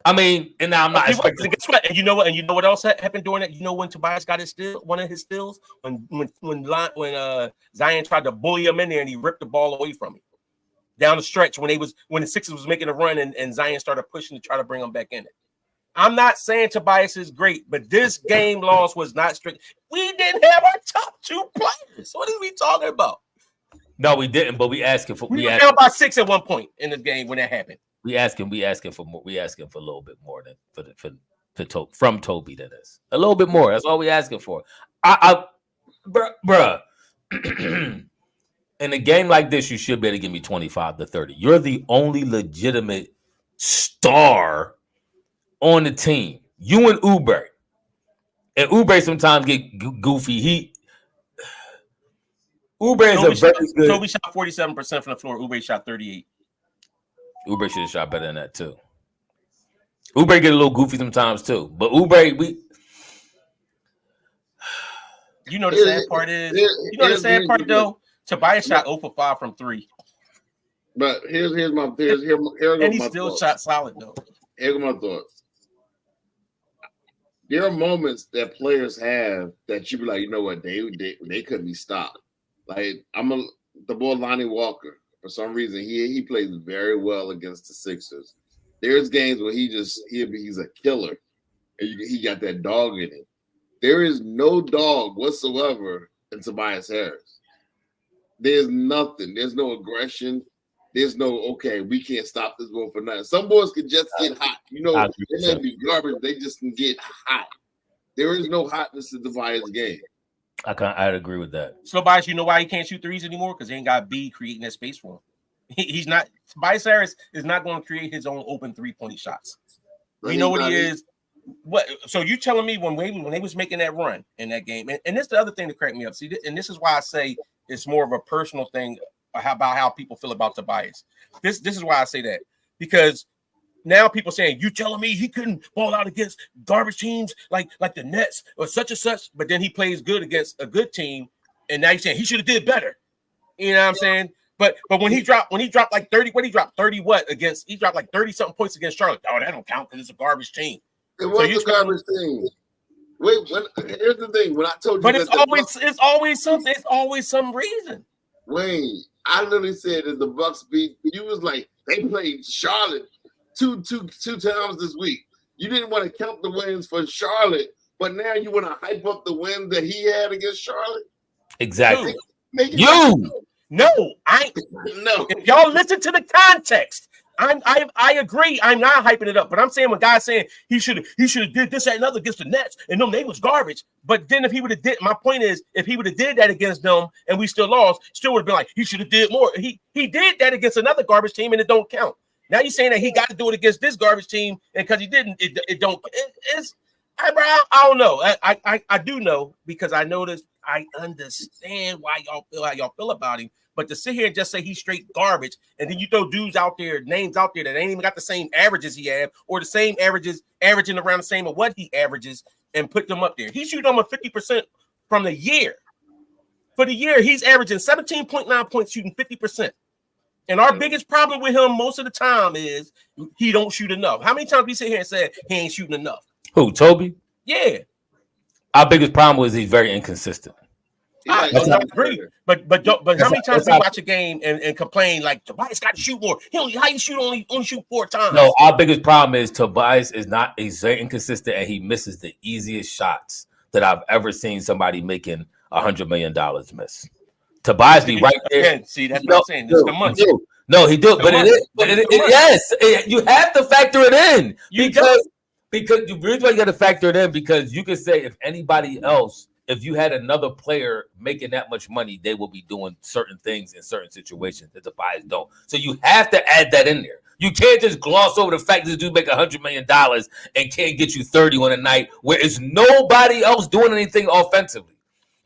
[SPEAKER 3] I mean, and now I'm not expecting.
[SPEAKER 1] Guess what? And you know what? And you know what else happened during that? You know when Tobias got his steal, one of his steals, when Zion tried to bully him in there and he ripped the ball away from him down the stretch when the Sixers was making a run and Zion started pushing to try to bring him back in it. I'm not saying Tobias is great, but this game loss was not strict. We didn't have our top 2 players. What are we talking about?
[SPEAKER 3] No, we didn't. But we asking for.
[SPEAKER 1] We were down by 6 at one point in the game when that happened.
[SPEAKER 3] We asking for more. We asking for a little bit more than from Toby. That is a little bit more. That's all we asking for. Bruh. In a game like this, you should be able to give me 25 to 30. You're the only legitimate star on the team. You and Oubre. And Oubre sometimes get goofy. Oubre is very good.
[SPEAKER 1] Toby shot 47% from the floor. Oubre shot 38%.
[SPEAKER 3] Oubre should have shot better than that too. Oubre get a little goofy sometimes too, but Oubre,
[SPEAKER 1] you know the sad part is, the sad part though. Tobias shot 0 for 5 from 3.
[SPEAKER 2] But here's my
[SPEAKER 1] and he still
[SPEAKER 2] thoughts.
[SPEAKER 1] Shot solid though.
[SPEAKER 2] Here are my thoughts. There are moments that players have that you be like, you know what, they couldn't be stopped. Like the boy Lonnie Walker. For some reason, he plays very well against the Sixers. There's games where he's a killer, and he got that dog in him. There is no dog whatsoever in Tobias Harris. There's nothing. There's no aggression. There's no, okay, we can't stop this boy for nothing. Some boys can just get hot. You know, they may be garbage. They just can get hot. There is no hotness to Tobias' game.
[SPEAKER 3] I'd agree with that.
[SPEAKER 1] So, Tobias, you know why he can't shoot threes anymore? Because he ain't got B creating that space for him. He's not. Tobias Harris is not going to create his own open 3-point shots. You know what he is. What? So you telling me when they was making that run in that game, and this is the other thing that cracked me up. See, and this is why I say it's more of a personal thing about how people feel about Tobias. This is why I say that, because now people saying, you telling me he couldn't ball out against garbage teams like the Nets or such and such, but then he plays good against a good team, and now you're saying he should have did better. You know what I'm saying? But when he dropped like 30, what he dropped 30 what against? He dropped like 30 something points against Charlotte. Oh, that don't count because it's a garbage team.
[SPEAKER 2] It was a garbage team. Wait, here's the thing. When I told you,
[SPEAKER 1] but it's always something. It's always some reason.
[SPEAKER 2] Wayne, I literally said that the Bucks beat. You was like they played Charlotte two times this week. You didn't want to count the wins for Charlotte, but now you want to hype up the win that he had against Charlotte.
[SPEAKER 3] Exactly.
[SPEAKER 1] No, I no. If y'all listen to the context, I agree. I'm not hyping it up, but I'm saying when guys saying he should have did this and another against the Nets, and them they was garbage. But then if he would have did, my point is, if he would have did that against them and we still lost, still would have been like he should have did more. He did that against another garbage team and it don't count. Now you're saying that he got to do it against this garbage team, and because he didn't, it don't. I don't know. I do know because I noticed. I understand why y'all feel how y'all feel about him, but to sit here and just say he's straight garbage, and then you throw dudes out there, names out there that ain't even got the same averages he have, or the same averages, averaging around the same of what he averages, and put them up there. He shoot almost 50% from the year. For the year, he's averaging 17.9 points, shooting 50%. And our biggest problem with him most of the time is he don't shoot enough. How many times we sit here and say he ain't shooting enough?
[SPEAKER 3] Who, Toby?
[SPEAKER 1] Yeah.
[SPEAKER 3] Our biggest problem was he's very inconsistent.
[SPEAKER 1] I agree. But how many times we watch a game and complain like Tobias got to shoot more? How you shoot only shoot 4 times?
[SPEAKER 3] No, our biggest problem is Tobias he's very inconsistent and he misses the easiest shots that I've ever seen somebody making $100 million miss. Tobias be right there.
[SPEAKER 1] Again, see, that's what I'm saying. This is the money.
[SPEAKER 3] No, he do. But yes, you have to factor it in because the reason why you got to factor it in because you could say if anybody else, if you had another player making that much money, they will be doing certain things in certain situations that Tobias don't. So you have to add that in there. You can't just gloss over the fact that this dude make $100 million and can't get you 30 on a night where it's nobody else doing anything offensively.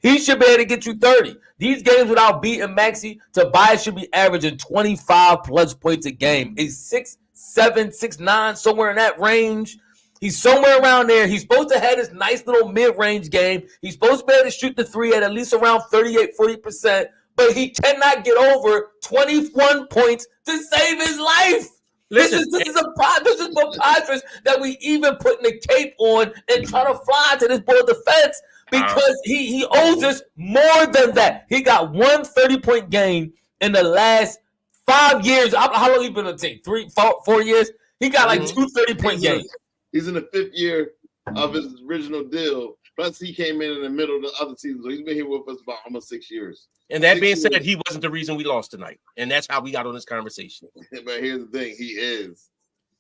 [SPEAKER 3] He should be able to get you 30. These games without beating Maxey, Tobias should be averaging 25 plus points a game. He's 6'7", 6'9", somewhere in that range. He's somewhere around there. He's supposed to have this nice little mid-range game. He's supposed to be able to shoot the 3 at least around 38, 40%, but he cannot get over 21 points to save his life. Listen, this is preposterous that we even putting the cape on and trying to fly to this boy's defense. Because he owes us more than that. He got 1 30-point game in the last 5 years. How long he been on the team? 3, 4 years? He got like 2 30-point games.
[SPEAKER 2] He's in the 5th year of his original deal. Plus, he came in the middle of the other season. So he's been here with us about almost 6 years.
[SPEAKER 1] And that being said, he wasn't the reason we lost tonight. And that's how we got on this conversation.
[SPEAKER 2] But here's the thing. He is.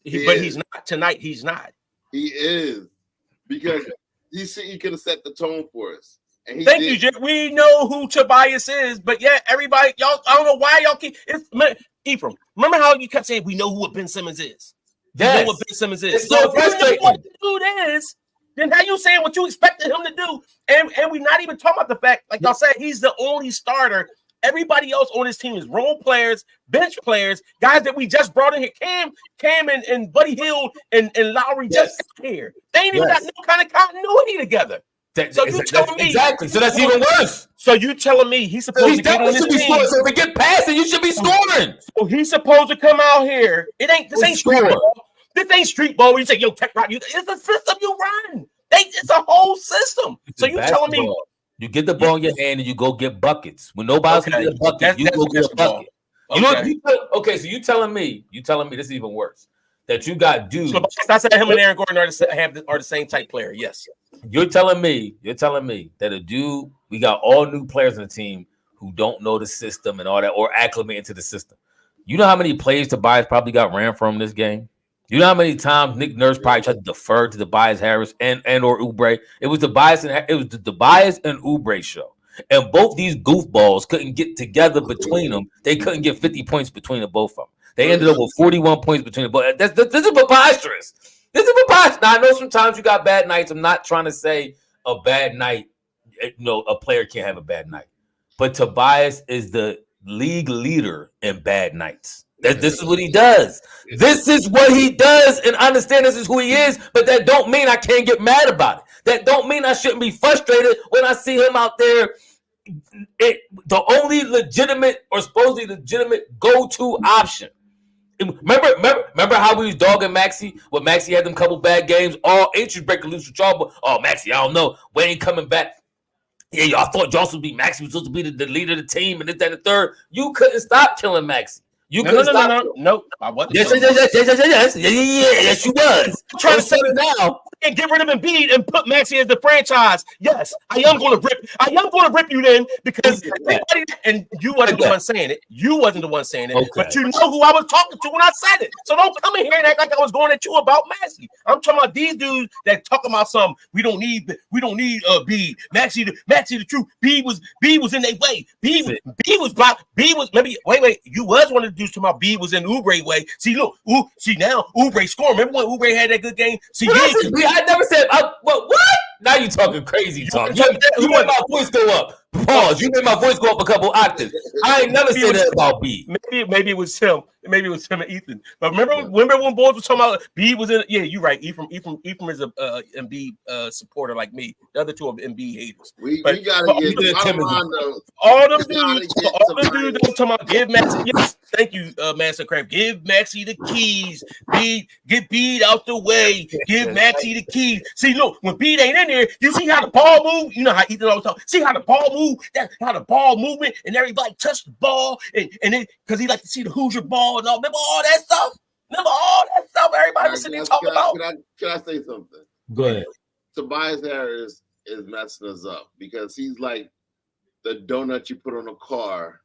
[SPEAKER 1] He's not. Tonight, he's not.
[SPEAKER 2] He is. Because he could have set the tone for us. And
[SPEAKER 1] Thank you, Jim. We know who Tobias is, but yeah, everybody, y'all, I don't know why y'all keep Ephraim. Remember how you kept saying we know who Ben Simmons is?
[SPEAKER 3] Yes.
[SPEAKER 1] We know what Ben Simmons is.
[SPEAKER 3] It's
[SPEAKER 1] So
[SPEAKER 3] so
[SPEAKER 1] if you know what
[SPEAKER 3] frustrating.
[SPEAKER 1] the dude is, then how you saying what you expected him to do? And we're not even talking about the fact, like y'all said, he's the only starter. Everybody else on this team is role players, bench players, guys that we just brought in here. Cam and Buddy Hield and Lowry just got here. They ain't even got no kind of continuity together. So you telling me
[SPEAKER 3] exactly? So that's even worse.
[SPEAKER 1] So you telling me he's supposed to get on his team?
[SPEAKER 3] Scoring. So if we get past it, you should be scoring.
[SPEAKER 1] So he's supposed to come out here. This ain't street ball. This ain't street ball where you say, "Yo, tech rock." It's a system you run. It's a whole system. So you telling me?
[SPEAKER 3] You get the ball in your hand and you go get buckets. When nobody's going to get a bucket, you go get a bucket. Okay. So you telling me this is even worse. That you got dudes.
[SPEAKER 1] So I said him and Aaron Gordon are the same type player. Yes.
[SPEAKER 3] You're telling me that a dude, we got all new players on the team who don't know the system and all that or acclimate into the system. You know how many plays Tobias probably got ran from this game? You know how many times Nick Nurse probably tried to defer to Tobias Harris and or Oubre? It was the Tobias and Oubre show. And both these goofballs couldn't get together between them. They couldn't get 50 points between the both of them. They ended up with 41 points between them. But this is preposterous. This is preposterous. Now, I know sometimes you got bad nights. I'm not trying to say a bad night, a player can't have a bad night. But Tobias is the league leader in bad nights. This is what he does. This is what he does, and understand this is who he is, but that don't mean I can't get mad about it. That don't mean I shouldn't be frustrated when I see him out there. The only legitimate or supposedly legitimate go-to option. Remember how we was dogging Maxey? When Maxey had them couple bad games, all interest breaker loose with y'all. But, Maxey, I don't know. We ain't coming back. Yeah, y'all thought y'all would be Maxey was supposed to be the leader of the team and this, that, and the third. You couldn't stop killing Maxey. You couldn't stop.
[SPEAKER 1] No. I wasn't.
[SPEAKER 3] Yes, you was.
[SPEAKER 1] I'm trying to say it now. And get rid of Embiid and put Maxey as the franchise. Yes, I am going to rip you then because everybody, and you wasn't the one saying it. You wasn't the one saying it, but you know who I was talking to when I said it. So don't come in here and act like I was going at you about Maxey. I'm talking about these dudes that talk about something. We don't need Embiid. Maxey the truth. B was in their way. B was blocked. B was maybe wait. You was one of the dudes talking about B was in Oubre way. See, look, now Oubre scoring. Remember when Oubre had that good game? See,
[SPEAKER 3] I never said what? Now you talking crazy talk. You let my voice go up. Pause. You made my voice go up a couple octaves. I ain't never said that about B.
[SPEAKER 1] Maybe it was him. Maybe it was him and Ethan. But remember when boys was talking about B was in? Yeah, you're right. Ephraim is a Embiid supporter like me. The other two are Embiid haters.
[SPEAKER 2] We gotta get
[SPEAKER 1] all them dudes that was talking about give Maxey. Yes, thank you, Mastercraft. Give Maxey the keys. Get Bede out the way. Give Maxey the keys. See, look, when Bede ain't in there, you see how the ball move. You know how Ethan always talk. See how the ball move. How the ball movement and everybody touch the ball and then because he like to see the Hoosier ball and all. Remember all that stuff. Everybody was sitting there talking about.
[SPEAKER 2] Can I say something?
[SPEAKER 3] Go ahead.
[SPEAKER 2] Tobias Harris is messing us up because he's like the donut you put on a car.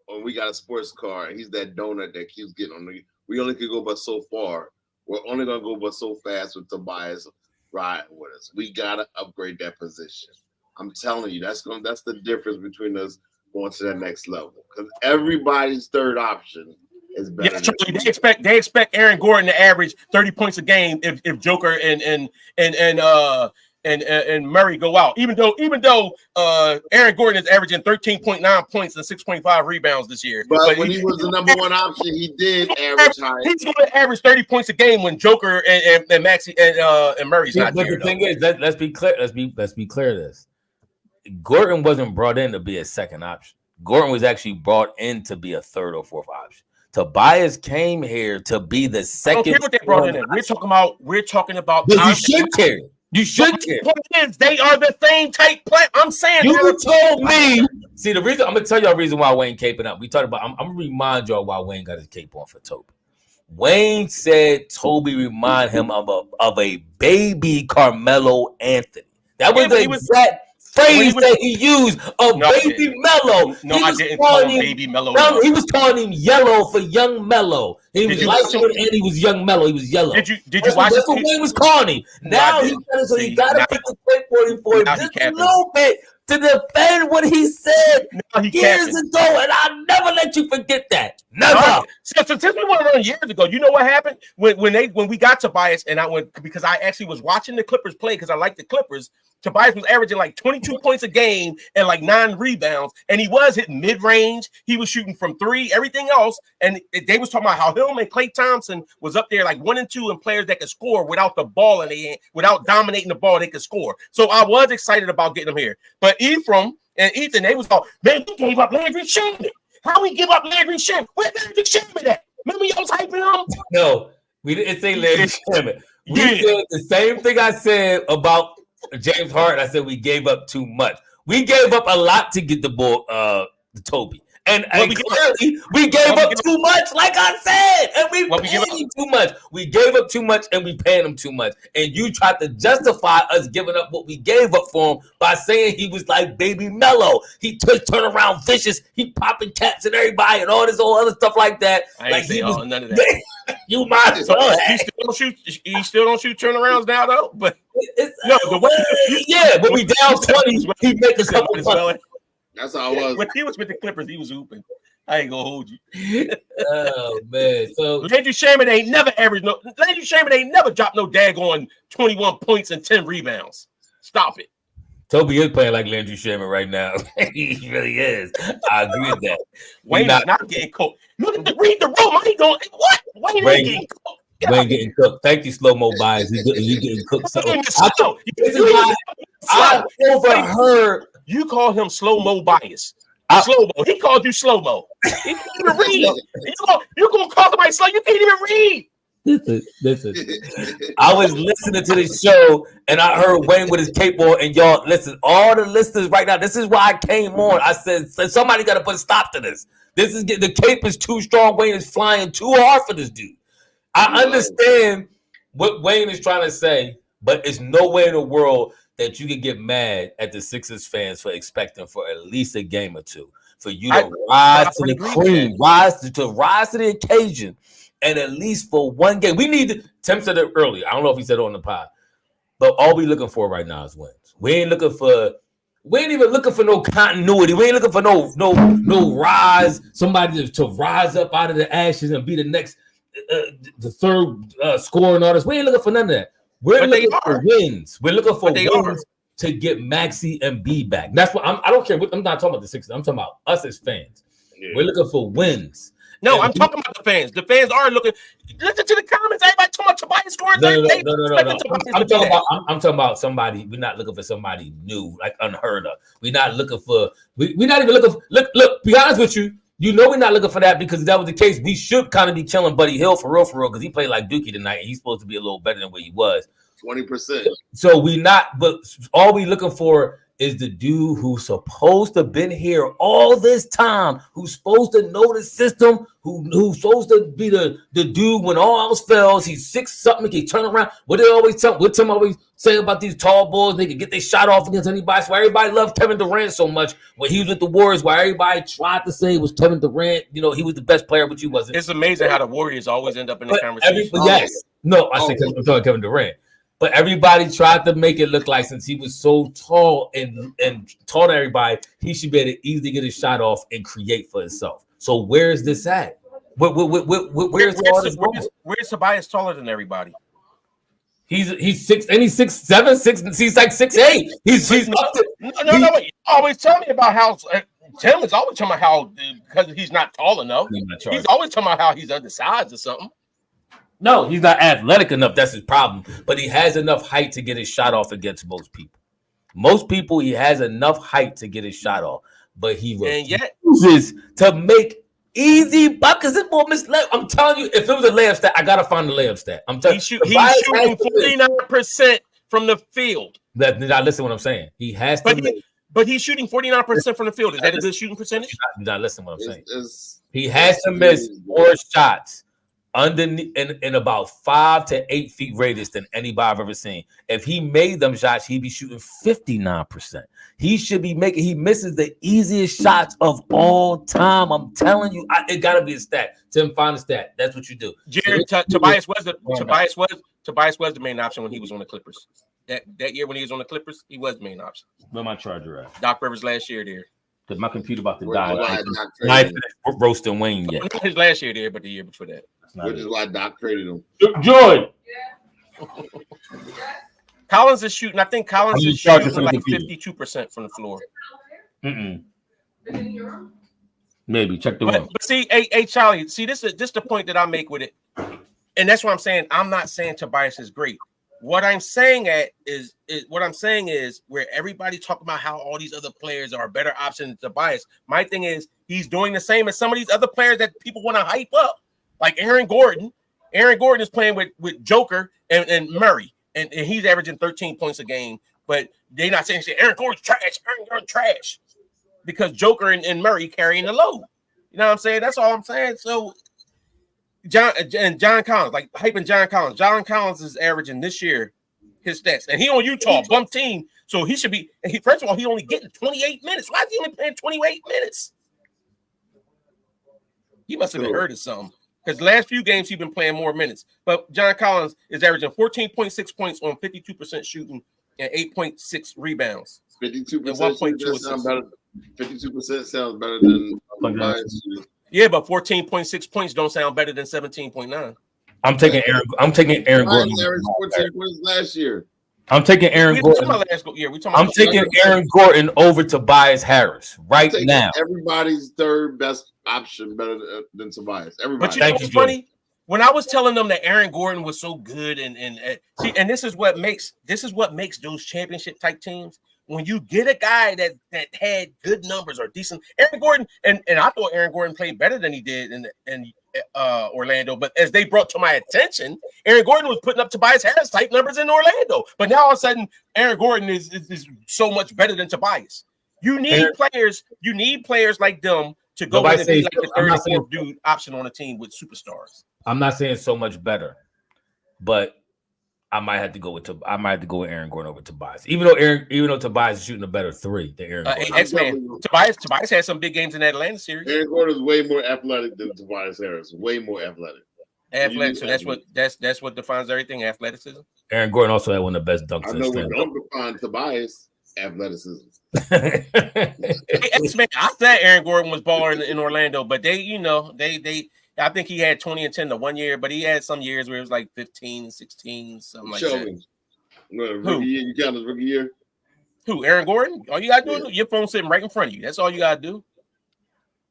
[SPEAKER 2] When we got a sports car, and he's that donut that keeps getting on the. We only could go but so far. We're only gonna go but so fast with Tobias riding with us. We gotta upgrade that position. I'm telling you, that's the difference between us going to that next level. Because everybody's third option is better.
[SPEAKER 1] Yeah, Charlie, they expect Aaron Gordon to average 30 points a game if Joker and Murray go out. Even though Aaron Gordon is averaging 13.9 points and 6.5 rebounds this year.
[SPEAKER 2] But when he was the number one option, he did average high.
[SPEAKER 1] He's going to average 30 points a game when Joker and Maxey and Murray's not there.
[SPEAKER 3] But the thing is, let's be clear. Let's be clear. This Gordon wasn't brought in to be a second option. Gordon was actually brought in to be a third or fourth option. Tobias came here to be the second. I don't care what they brought in.
[SPEAKER 1] We're talking about.
[SPEAKER 3] But you should care. You should care.
[SPEAKER 1] The point is, they are the same type play. I'm saying
[SPEAKER 3] you told me. See, the reason I'm gonna tell y'all the reason why Wayne caping up. We talked about. I'm gonna remind y'all why Wayne got his cape on for Toby. Wayne said Toby remind him of a baby Carmelo Anthony. That was the exact phrase that he used. Baby Mello.
[SPEAKER 1] No, I didn't call him Baby Mello.
[SPEAKER 3] No, he was calling him Yellow for Young Mello. He was light skinned and he was Young Mello. He was yellow.
[SPEAKER 1] Did you watch?
[SPEAKER 3] That's what Wayne was calling him. Now he got to put the clipboard for just a little bit to defend what he said years ago, and I'll never let you forget that. Never.
[SPEAKER 1] Since we went around years ago, you know what happened when we got Tobias, and I went because I actually was watching the Clippers play because I like the Clippers. Tobias was averaging like 22 points a game and like 9 rebounds, and he was hitting mid-range. He was shooting from 3, everything else, and they was talking about how him and Klay Thompson was up there like 1 and 2 and players that could score without the ball in their hand, without dominating the ball, they could score. So I was excited about getting him here. But Ephraim and Ethan, they was all, man, we gave up Landry Shamet. How we give up Landry Shamet? Where Landry Shamet at? Remember y'all was hyping him?
[SPEAKER 3] No, we didn't say Landry Shamet. We said the same thing I said about James Harden. I said we gave up too much. We gave up a lot to get the ball, the Toby. And clearly, we gave up too much, like I said, and we paid him too much. We gave up too much, and we paid him too much. And you tried to justify us giving up what we gave up for him by saying he was like Baby Mello. He turn around vicious. He popping cats and everybody and all this whole other stuff like that.
[SPEAKER 1] I ain't say none of that.
[SPEAKER 3] You might as well.
[SPEAKER 1] He still don't shoot turnarounds now, though. But
[SPEAKER 3] but we down 20. He make a couple bucks.
[SPEAKER 2] That's how I was.
[SPEAKER 1] When he was with the Clippers, he was hooping. I ain't gonna hold you.
[SPEAKER 3] Oh man! So
[SPEAKER 1] Landry Shamet ain't never averaged no. Landry Shamet ain't never dropped no daggone 21 points and 10 rebounds. Stop it.
[SPEAKER 3] Toby is playing like Landry Shamet right now. He really is. I agree with that.
[SPEAKER 1] Wayne is not getting cooked. Read the room. I ain't going. What? Wayne ain't getting cooked.
[SPEAKER 3] Wayne getting cooked. Thank you, slow mo bias. You getting cooked. So I overheard.
[SPEAKER 1] You call him slow mo bias. Slow mo. He called you slow mo. He can't even read. You're gonna call somebody slow. You can't even read.
[SPEAKER 3] Listen. I was listening to this show and I heard Wayne with his cape on, and y'all listen. All the listeners right now. This is why I came on. I said somebody got to put a stop to this. The cape is too strong. Wayne is flying too hard for this dude. I understand what Wayne is trying to say, but it's no way in the world that you could get mad at the Sixers fans for expecting for at least a game or two, for you to rise to the cream, rise to the occasion, and at least for one game. We need to. Tim said it earlier. I don't know if he said it on the pod, but all we looking for right now is wins. We ain't even looking for no continuity. We ain't looking for no rise. Somebody to rise up out of the ashes and be the next, the third scorer and all this. We ain't looking for none of that. We're looking for wins. We're looking for wins to get Maxey and B back. That's what I don't care. I'm not talking about the Sixers. I'm talking about us as fans. Yeah. We're looking for wins.
[SPEAKER 1] No, I'm talking about the fans. The fans are looking. Listen to the comments. Everybody talking about Tobias scoring.
[SPEAKER 3] No. I'm talking about somebody. We're not looking for somebody new, like unheard of. We're not looking for. We're not even looking for. Look. Be honest with you. You know we're not looking for that because if that was the case, we should kind of be killing Buddy Hield for real, because he played like Dookie tonight, and he's supposed to be a little better than what he was.
[SPEAKER 2] 20%.
[SPEAKER 3] So we not, but all we looking for is the dude who's supposed to have been here all this time, who's supposed to know the system, who's supposed to be the dude when all else fails. He's 6'something, he can turn around. What Tim always say about these tall boys, they can get their shot off against anybody. So why everybody loved Kevin Durant so much when he was with the Warriors, why everybody tried to say it was Kevin Durant, he was the best player, but you wasn't.
[SPEAKER 1] It's amazing how the Warriors always end up in the conversation.
[SPEAKER 3] I'm talking Kevin Durant. But everybody tried to make it look like since he was so tall and tall to everybody, he should be able to easily get his shot off and create for himself. So where's this at? Where's
[SPEAKER 1] Tobias taller than everybody?
[SPEAKER 3] He's 6 and he's 6'7", he's like 6'8". He's up to,
[SPEAKER 1] no. You always tell me about how Tim is always talking about how because he's not tall enough. He's always talking about how he's undersized or something.
[SPEAKER 3] No, he's not athletic enough. That's his problem. But he has enough height to get his shot off against most people. Most people, he has enough height to get his shot off. But he refuses to make easy buckets and more misled. I'm telling you, if it was a layup stat, I got to find the layup stat. I'm telling you.
[SPEAKER 1] He's shooting 49% from the field.
[SPEAKER 3] Now listen to what I'm saying. He has to
[SPEAKER 1] But he's shooting 49% from the field. Is that a good shooting percentage?
[SPEAKER 3] Now listen to what I'm saying. He has to miss more shots underneath in about 5 to 8 feet radius than anybody I've ever seen. If he made them shots, he'd be shooting 59%. He should be making. He misses the easiest shots of all time. I'm telling you, it got to be a stat. Tim, find a stat. That's what you do.
[SPEAKER 1] Jared, Tobias was the main option when he was on the Clippers. That year when he was on the Clippers, he was the main option.
[SPEAKER 3] Where my charger at?
[SPEAKER 1] Doc Rivers last year there.
[SPEAKER 3] Because my computer about to die. I ain't finished roasting Wayne yet.
[SPEAKER 1] Not his last year there, but the year before that.
[SPEAKER 2] Which is why Doc traded him.
[SPEAKER 3] Joy.
[SPEAKER 1] Collins is shooting. I think Collins is shooting like 52% from the floor.
[SPEAKER 3] Maybe check the room.
[SPEAKER 1] But see, hey, Charlie. See, this is the point that I make with it, and that's what I'm saying. I'm not saying Tobias is great. What I'm saying is where everybody talking about how all these other players are a better option than Tobias. My thing is he's doing the same as some of these other players that people want to hype up. Like Aaron Gordon. Aaron Gordon is playing with Joker and Murray, and he's averaging 13 points a game. But they're not saying Aaron Gordon's trash. Aaron Gordon's trash because Joker and Murray carrying the load. You know what I'm saying? That's all I'm saying. So John Collins, like hyping John Collins. John Collins is averaging this year his stats, and he on Utah bum team, so he should be. First of all, he only getting 28 minutes. Why is he only playing 28 minutes? He must have been hurt or something. Because the last few games he's been playing more minutes. But John Collins is averaging 14.6 points on 52% shooting and 8.6 rebounds.
[SPEAKER 2] 52% sounds better. 52% sounds better than
[SPEAKER 1] yeah, but 14.6 points don't sound better than 17.9.
[SPEAKER 3] I'm taking Aaron Gordon.
[SPEAKER 2] 14 points last year.
[SPEAKER 3] I'm taking Aaron Gordon. I'm taking Aaron Gordon over Tobias Harris right now.
[SPEAKER 2] Everybody's third best option better than Tobias. Everybody.
[SPEAKER 1] But you know what's funny? When I was telling them that Aaron Gordon was so good and this is what makes those championship type teams. When you get a guy that had good numbers or decent, Aaron Gordon, and I thought Aaron Gordon played better than he did in Orlando, but as they brought to my attention, Aaron Gordon was putting up Tobias Harris type numbers in Orlando. But now all of a sudden, Aaron Gordon is so much better than Tobias. You need players like them to go in and be like the third or fourth dude option on a team with superstars.
[SPEAKER 3] I'm not saying so much better, but I might have to go with Aaron Gordon over Tobias. Even though Tobias is shooting a better three than Aaron Gordon.
[SPEAKER 1] X-Man. Tobias had some big games in that Atlanta series.
[SPEAKER 2] Aaron Gordon is way more athletic than Tobias Harris. Way more athletic.
[SPEAKER 1] So that's what defines everything, athleticism.
[SPEAKER 3] Area Gordon also had one of the best dunks.
[SPEAKER 2] I know we don't define Tobias athleticism.
[SPEAKER 1] X-Man, I thought Aaron Gordon was balling in Orlando, but they I think he had 20 and 10 the one year, but he had some years where it was like 15, 16, something like that.
[SPEAKER 2] Rookie year, you count his rookie year?
[SPEAKER 1] Who? Aaron Gordon? All you gotta do is your phone sitting right in front of you. That's all you gotta do.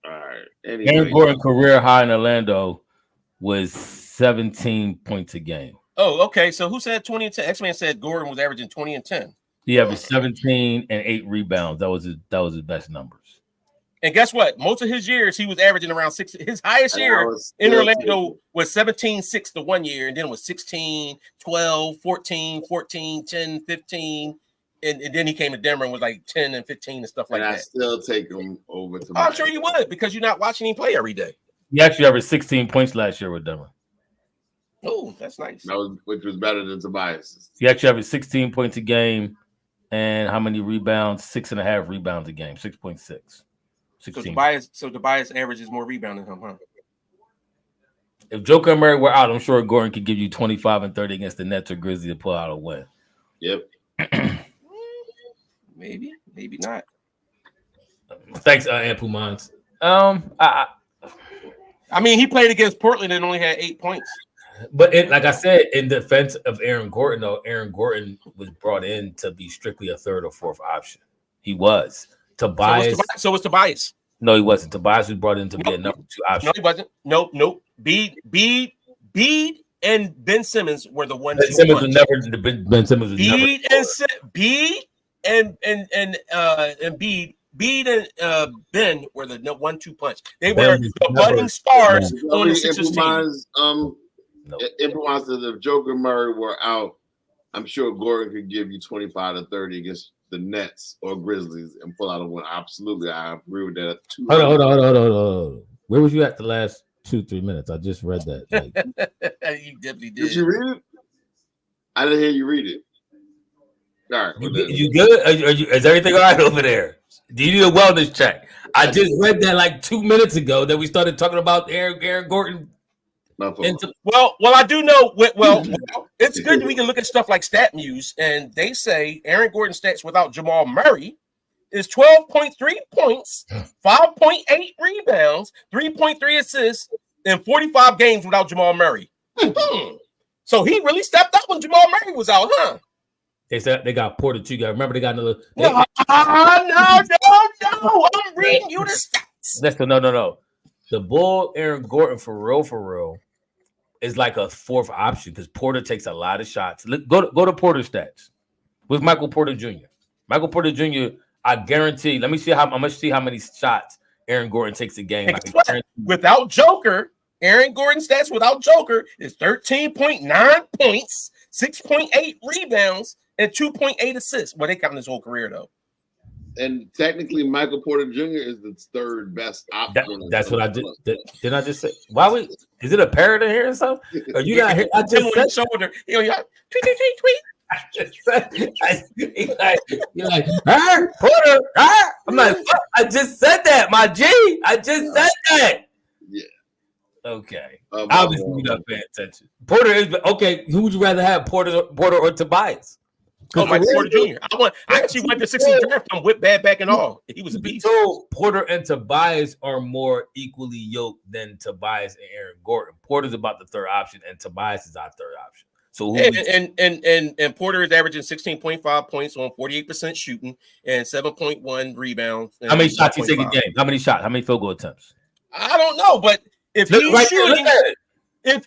[SPEAKER 2] All right. Anyway.
[SPEAKER 3] Aaron Gordon career high in Orlando was 17 points a game.
[SPEAKER 1] Oh, okay. So who said 20 and 10? X-Man said Gordon was averaging 20 and 10.
[SPEAKER 3] He averaged 17 and 8 rebounds. That was his best numbers.
[SPEAKER 1] And guess what? Most of his years, he was averaging around 6. His highest year in Orlando was 17-6 the one year, and then it was 16, 12, 14, 14, 10, 15. And then he came to Denver and was like 10 and 15 and stuff like that.
[SPEAKER 2] I still take him over to
[SPEAKER 1] I'm sure you would, because you're not watching him play every day.
[SPEAKER 3] He actually averaged 16 points last year with Denver.
[SPEAKER 1] Oh, that's nice.
[SPEAKER 2] Which was better than Tobias.
[SPEAKER 3] He actually averaged 16 points a game. And how many rebounds? 6.5 rebounds a game. 6.6. 16.
[SPEAKER 1] So Tobias averages more rebound than him, huh?
[SPEAKER 3] If Joker and Murray were out, I'm sure Gordon could give you 25 and 30 against the Nets or Grizzlies to pull out a win.
[SPEAKER 2] Yep.
[SPEAKER 1] Maybe not.
[SPEAKER 3] Thanks, Ampumans.
[SPEAKER 1] I mean, he played against Portland and only had 8 points.
[SPEAKER 3] But like I said, in defense of Aaron Gordon, though, Aaron Gordon was brought in to be strictly a third or fourth option. He was. Tobias.
[SPEAKER 1] So was Tobias.
[SPEAKER 3] No, he wasn't. Tobias was brought in to be a number 2 option.
[SPEAKER 1] No, he wasn't. Nope. Bede and Ben Simmons were the ones.
[SPEAKER 3] Ben Simmons was never. Ben Simmons was
[SPEAKER 1] Bede
[SPEAKER 3] never.
[SPEAKER 1] And Bede and Ben were the 1-2 punch. They were the budding stars on the Sixers team.
[SPEAKER 2] Improvise that if Joker and Murray were out, I'm sure Gordon could give you 25 to 30 against the Nets or Grizzlies and pull out a win. Absolutely, I agree with that.
[SPEAKER 3] Hold on. Where was you at the last 2-3 minutes? I just read that. Like,
[SPEAKER 1] you definitely did.
[SPEAKER 2] Did you read it? I didn't hear you read it. All right.
[SPEAKER 3] You good? Is everything all right over there? Do you need a wellness check? I just read that like 2 minutes ago that we started talking about Aaron Gordon.
[SPEAKER 1] Well, I do know. Well, it's good we can look at stuff like StatMuse, and they say Aaron Gordon stats without Jamal Murray is 12.3 points, 5.8 rebounds, 3.3 assists, and 45 games without Jamal Murray. So he really stepped up when Jamal Murray was out, huh?
[SPEAKER 3] They said they got Porter too. Remember they got another.
[SPEAKER 1] No. I'm reading you the stats.
[SPEAKER 3] Listen, no. The Bull Aaron Gordon for real. Is like a fourth option because Porter takes a lot of shots. Go to Porter stats with Michael Porter Jr. Michael Porter Jr. I guarantee. Let me see how many shots Aaron Gordon takes a game.
[SPEAKER 1] Without Joker, Aaron Gordon stats without Joker is 13.9 points, 6.8 rebounds, and 2.8 assists. Well, they count his whole career though.
[SPEAKER 2] And technically, Michael Porter Jr. is the third best option.
[SPEAKER 3] That's what I did. Did I just say? Is it a parrot in here or something? Are you not here? I just said shoulder. Tweet. You're like, Porter. I'm like, I just said that, my G. I just said that.
[SPEAKER 2] Yeah.
[SPEAKER 3] Okay. Obviously, you're not paying attention. Porter is okay. Who would you rather have, Porter or Tobias?
[SPEAKER 1] Oh, Michael Porter Jr. I actually went to 16th draft him with bad back and all. He was a beast.
[SPEAKER 3] So Porter and Tobias are more equally yoked than Tobias and Aaron Gordon. Porter's about the third option, and Tobias is our third option. So
[SPEAKER 1] and Porter is averaging 16.5 points on 48% shooting and 7.1 rebounds.
[SPEAKER 3] How many shots he take a game? How many shots? How many field goal attempts?
[SPEAKER 1] I don't know, but if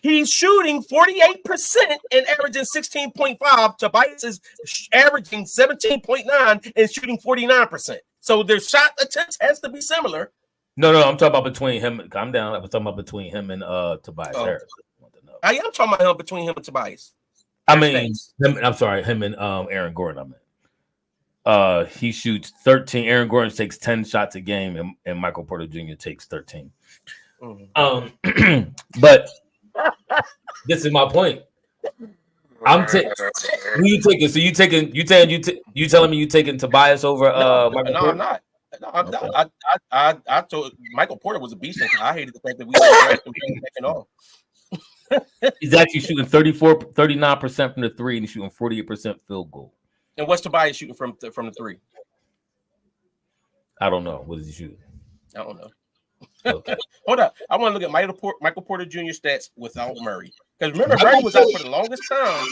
[SPEAKER 1] he's shooting 48% and averaging 16.5, Tobias is averaging 17.9 and shooting 49%. So their shot attempts has to be similar.
[SPEAKER 3] No, I'm talking about between him. Calm down. I was talking about between him and Tobias Harris.
[SPEAKER 1] I am talking about him between him and Tobias.
[SPEAKER 3] I'm sorry, him and Aaron Gordon. He shoots 13. Aaron Gordon takes 10 shots a game, and Michael Porter Jr. takes 13. But this is my point. Who you taking? So you telling me you taking Tobias over Michael Porter?
[SPEAKER 1] I'm not. No, I told Michael Porter was a beast. I hated the fact that we were taking off.
[SPEAKER 3] He's actually shooting 39% from the three, and he's shooting 48% field goal.
[SPEAKER 1] And what's Tobias shooting from the three?
[SPEAKER 3] I don't know. What is he shooting?
[SPEAKER 1] I don't know.
[SPEAKER 3] Okay.
[SPEAKER 1] Hold up. I want to look at Michael Porter Jr. stats without Murray. Because remember, Murray was out for the longest time.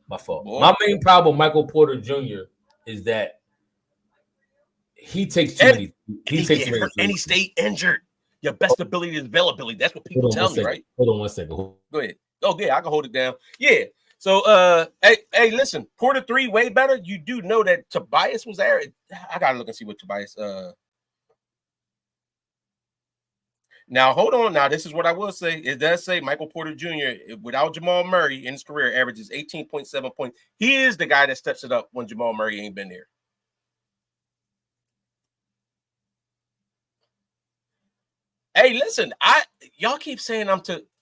[SPEAKER 3] My fault. Boy. My main problem with Michael Porter Jr. is that he takes too many. He takes too many.
[SPEAKER 1] And he stayed injured. Your best ability is availability. That's what people tell me, right?
[SPEAKER 3] Hold on 1 second.
[SPEAKER 1] Go ahead. Oh, yeah, I can hold it down. Yeah. So, hey, listen, Porter 3 way better. You do know that Tobias was there. I gotta look and see what Tobias. Now, hold on. Now, this is what I will say. It does say Michael Porter Jr. without Jamal Murray in his career averages 18.7 points. He is the guy that steps it up when Jamal Murray ain't been there. Hey, listen, y'all keep saying all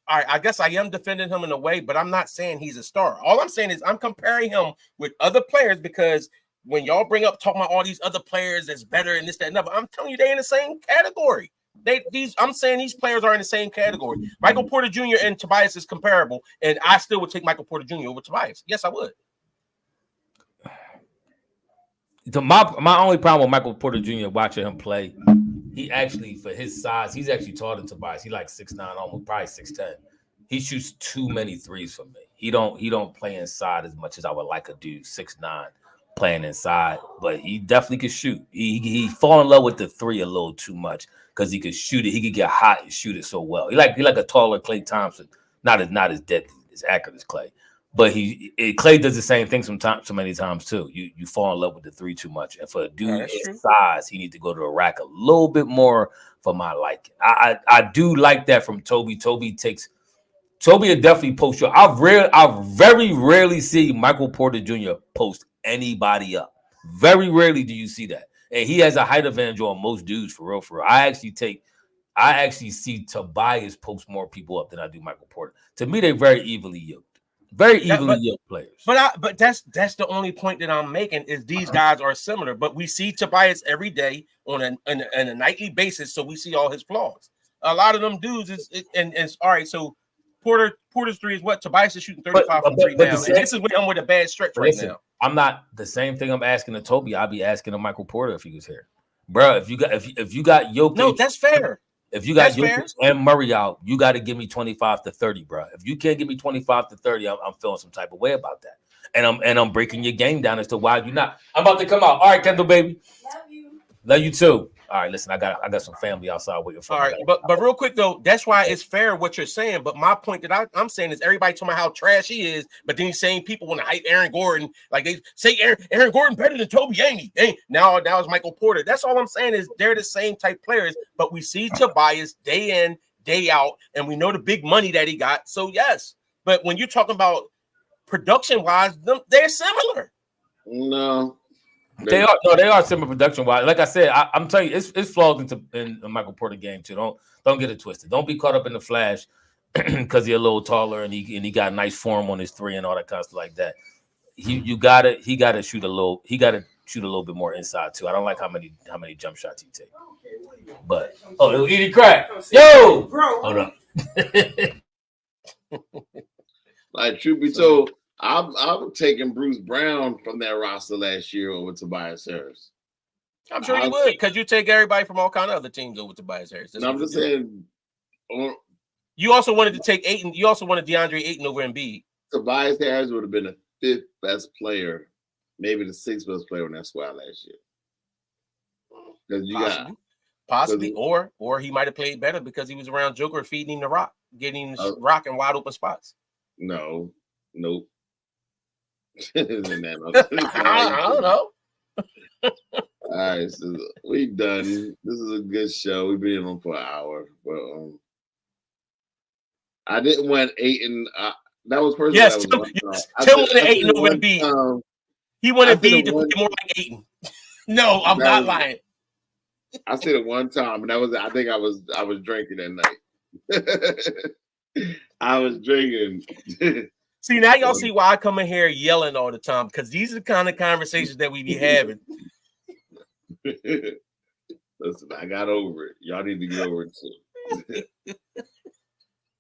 [SPEAKER 1] right, I guess I am defending him in a way, but I'm not saying he's a star. All I'm saying is I'm comparing him with other players because when y'all bring up talking about all these other players that's better and this, that, and other, I'm telling you they're in the same category. I'm saying these players are in the same category. Michael Porter Jr. and Tobias is comparable, and I still would take Michael Porter Jr. over Tobias. Yes, I would.
[SPEAKER 3] My only problem with Michael Porter Jr. watching him play, he actually, for his size, he's actually taller than Tobias. He like 6'9", almost probably 6'10". He shoots too many threes for me. He don't play inside as much as I would like a dude 6'9" playing inside, but he definitely could shoot. He fall in love with the three a little too much because he could shoot it. He could get hot and shoot it so well. He like a taller Klay Thompson, not as deadly, as accurate as Klay. But Klay does the same thing so many times too. You fall in love with the three too much, and for a dude his size, he needs to go to the rack a little bit more for my liking. I do like that from Toby. Toby will definitely post you. I very rarely see Michael Porter Jr. post anybody up. Very rarely do you see that, and he has a height advantage on most dudes for real. I actually see Tobias post more people up than I do Michael Porter. To me, they're very evenly yoked. Very evenly yoked players.
[SPEAKER 1] But that's the only point that I'm making is these guys are similar. But we see Tobias every day on a nightly basis, so we see all his flaws. A lot of them dudes is all right. So Porter's three is what Tobias is shooting 35 from three now. And this is when I'm with a bad stretch now. I'm
[SPEAKER 3] not the same thing I'm asking to Toby. I'll be asking to Michael Porter if he was here, bro. If you got Jokic,
[SPEAKER 1] no, that's fair.
[SPEAKER 3] If you got Jokic and Murray out, you got to give me 25 to 30, bro. If you can't give me 25 to 30, I'm feeling some type of way about that. And I'm breaking your game down as to why you're not. I'm about to come out. All right, Kendall, baby. Love you too. All right, listen, I got some family outside waiting for me.
[SPEAKER 1] All right, but real quick though, that's why it's fair what you're saying. But my point that I'm saying is everybody talking about how trash he is, but then these same people want to hype Aaron Gordon, like they say Aaron Gordon better than Toby Yaney. Hey, now it's Michael Porter. That's all I'm saying is they're the same type players, but we see Tobias day in, day out, and we know the big money that he got. So yes, but when you're talking about production wise, they're similar.
[SPEAKER 2] No.
[SPEAKER 3] They are similar production wise. Like I said, I'm telling you, it's flaws in the Michael Porter game too. Don't get it twisted. Don't be caught up in the flash because he's a little taller and he got nice form on his three and all that kind of stuff like that. He gotta shoot a little bit more inside too. I don't like how many jump shots he takes. But it'll eat it crack. Yo, bro, hold up.
[SPEAKER 2] Like truth be told, I'm taking Bruce Brown from that roster last year over Tobias Harris.
[SPEAKER 1] I'm sure you would, because you take everybody from all kind of other teams over Tobias Harris.
[SPEAKER 2] And I'm just saying.
[SPEAKER 1] You also wanted to take Ayton. You also wanted DeAndre Ayton over Embiid.
[SPEAKER 2] Tobias Harris would have been the fifth best player, maybe the sixth best player on that squad last year. Because you
[SPEAKER 1] possibly, or he might have played better because he was around Joker feeding him the rock, getting him rock in wide open spots.
[SPEAKER 2] Nope. I
[SPEAKER 1] don't know.
[SPEAKER 2] All right, so we done. This is a good show. We've been on for an hour, but I didn't want Ayton. That was personally.
[SPEAKER 1] Yes, Tim wanted Ayton over Embiid. He wanted Embiid to play more like Ayton. No, I'm not lying.
[SPEAKER 2] I said it one time, and that was. I think I was drinking that night. I was drinking.
[SPEAKER 1] See, now y'all see why I come in here yelling all the time, because these are the kind of conversations that we be having.
[SPEAKER 2] Listen, I got over it. Y'all need to get over it too.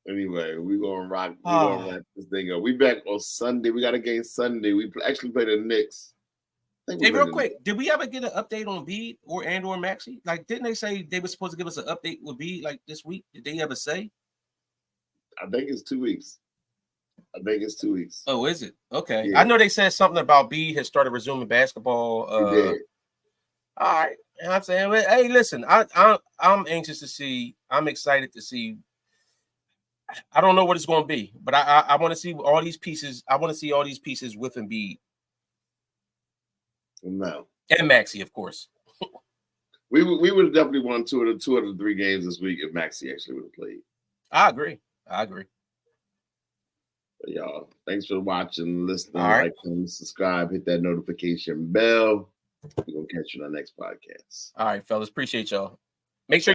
[SPEAKER 2] Anyway, we're gonna rock. We're gonna wrap this thing up. We back on Sunday. We got a game Sunday. We actually play the Knicks.
[SPEAKER 1] Hey, real quick, did we ever get an update on Embiid or Maxey? Like, didn't they say they were supposed to give us an update with Embiid like this week? Did they ever say?
[SPEAKER 2] I think it's 2 weeks. I think it's 2 weeks.
[SPEAKER 1] Oh, is it? Okay.
[SPEAKER 2] Yeah.
[SPEAKER 1] I know they said something about B has started resuming basketball.
[SPEAKER 2] He did.
[SPEAKER 1] All right. You know what I'm saying? Well, hey, listen, I'm anxious to see. I'm excited to see. I don't know what it's going to be, but I want to see all these pieces. I want to see all these pieces with Embiid.
[SPEAKER 2] No.
[SPEAKER 1] And Maxey, of course.
[SPEAKER 2] We would have definitely won two of the 3 games this week if Maxey actually would have played.
[SPEAKER 1] I agree.
[SPEAKER 2] But y'all, thanks for watching, listening,
[SPEAKER 1] All right.
[SPEAKER 2] like, comment, subscribe, hit that notification bell. We're gonna catch you on the next podcast.
[SPEAKER 1] All right, fellas. Appreciate y'all. Make sure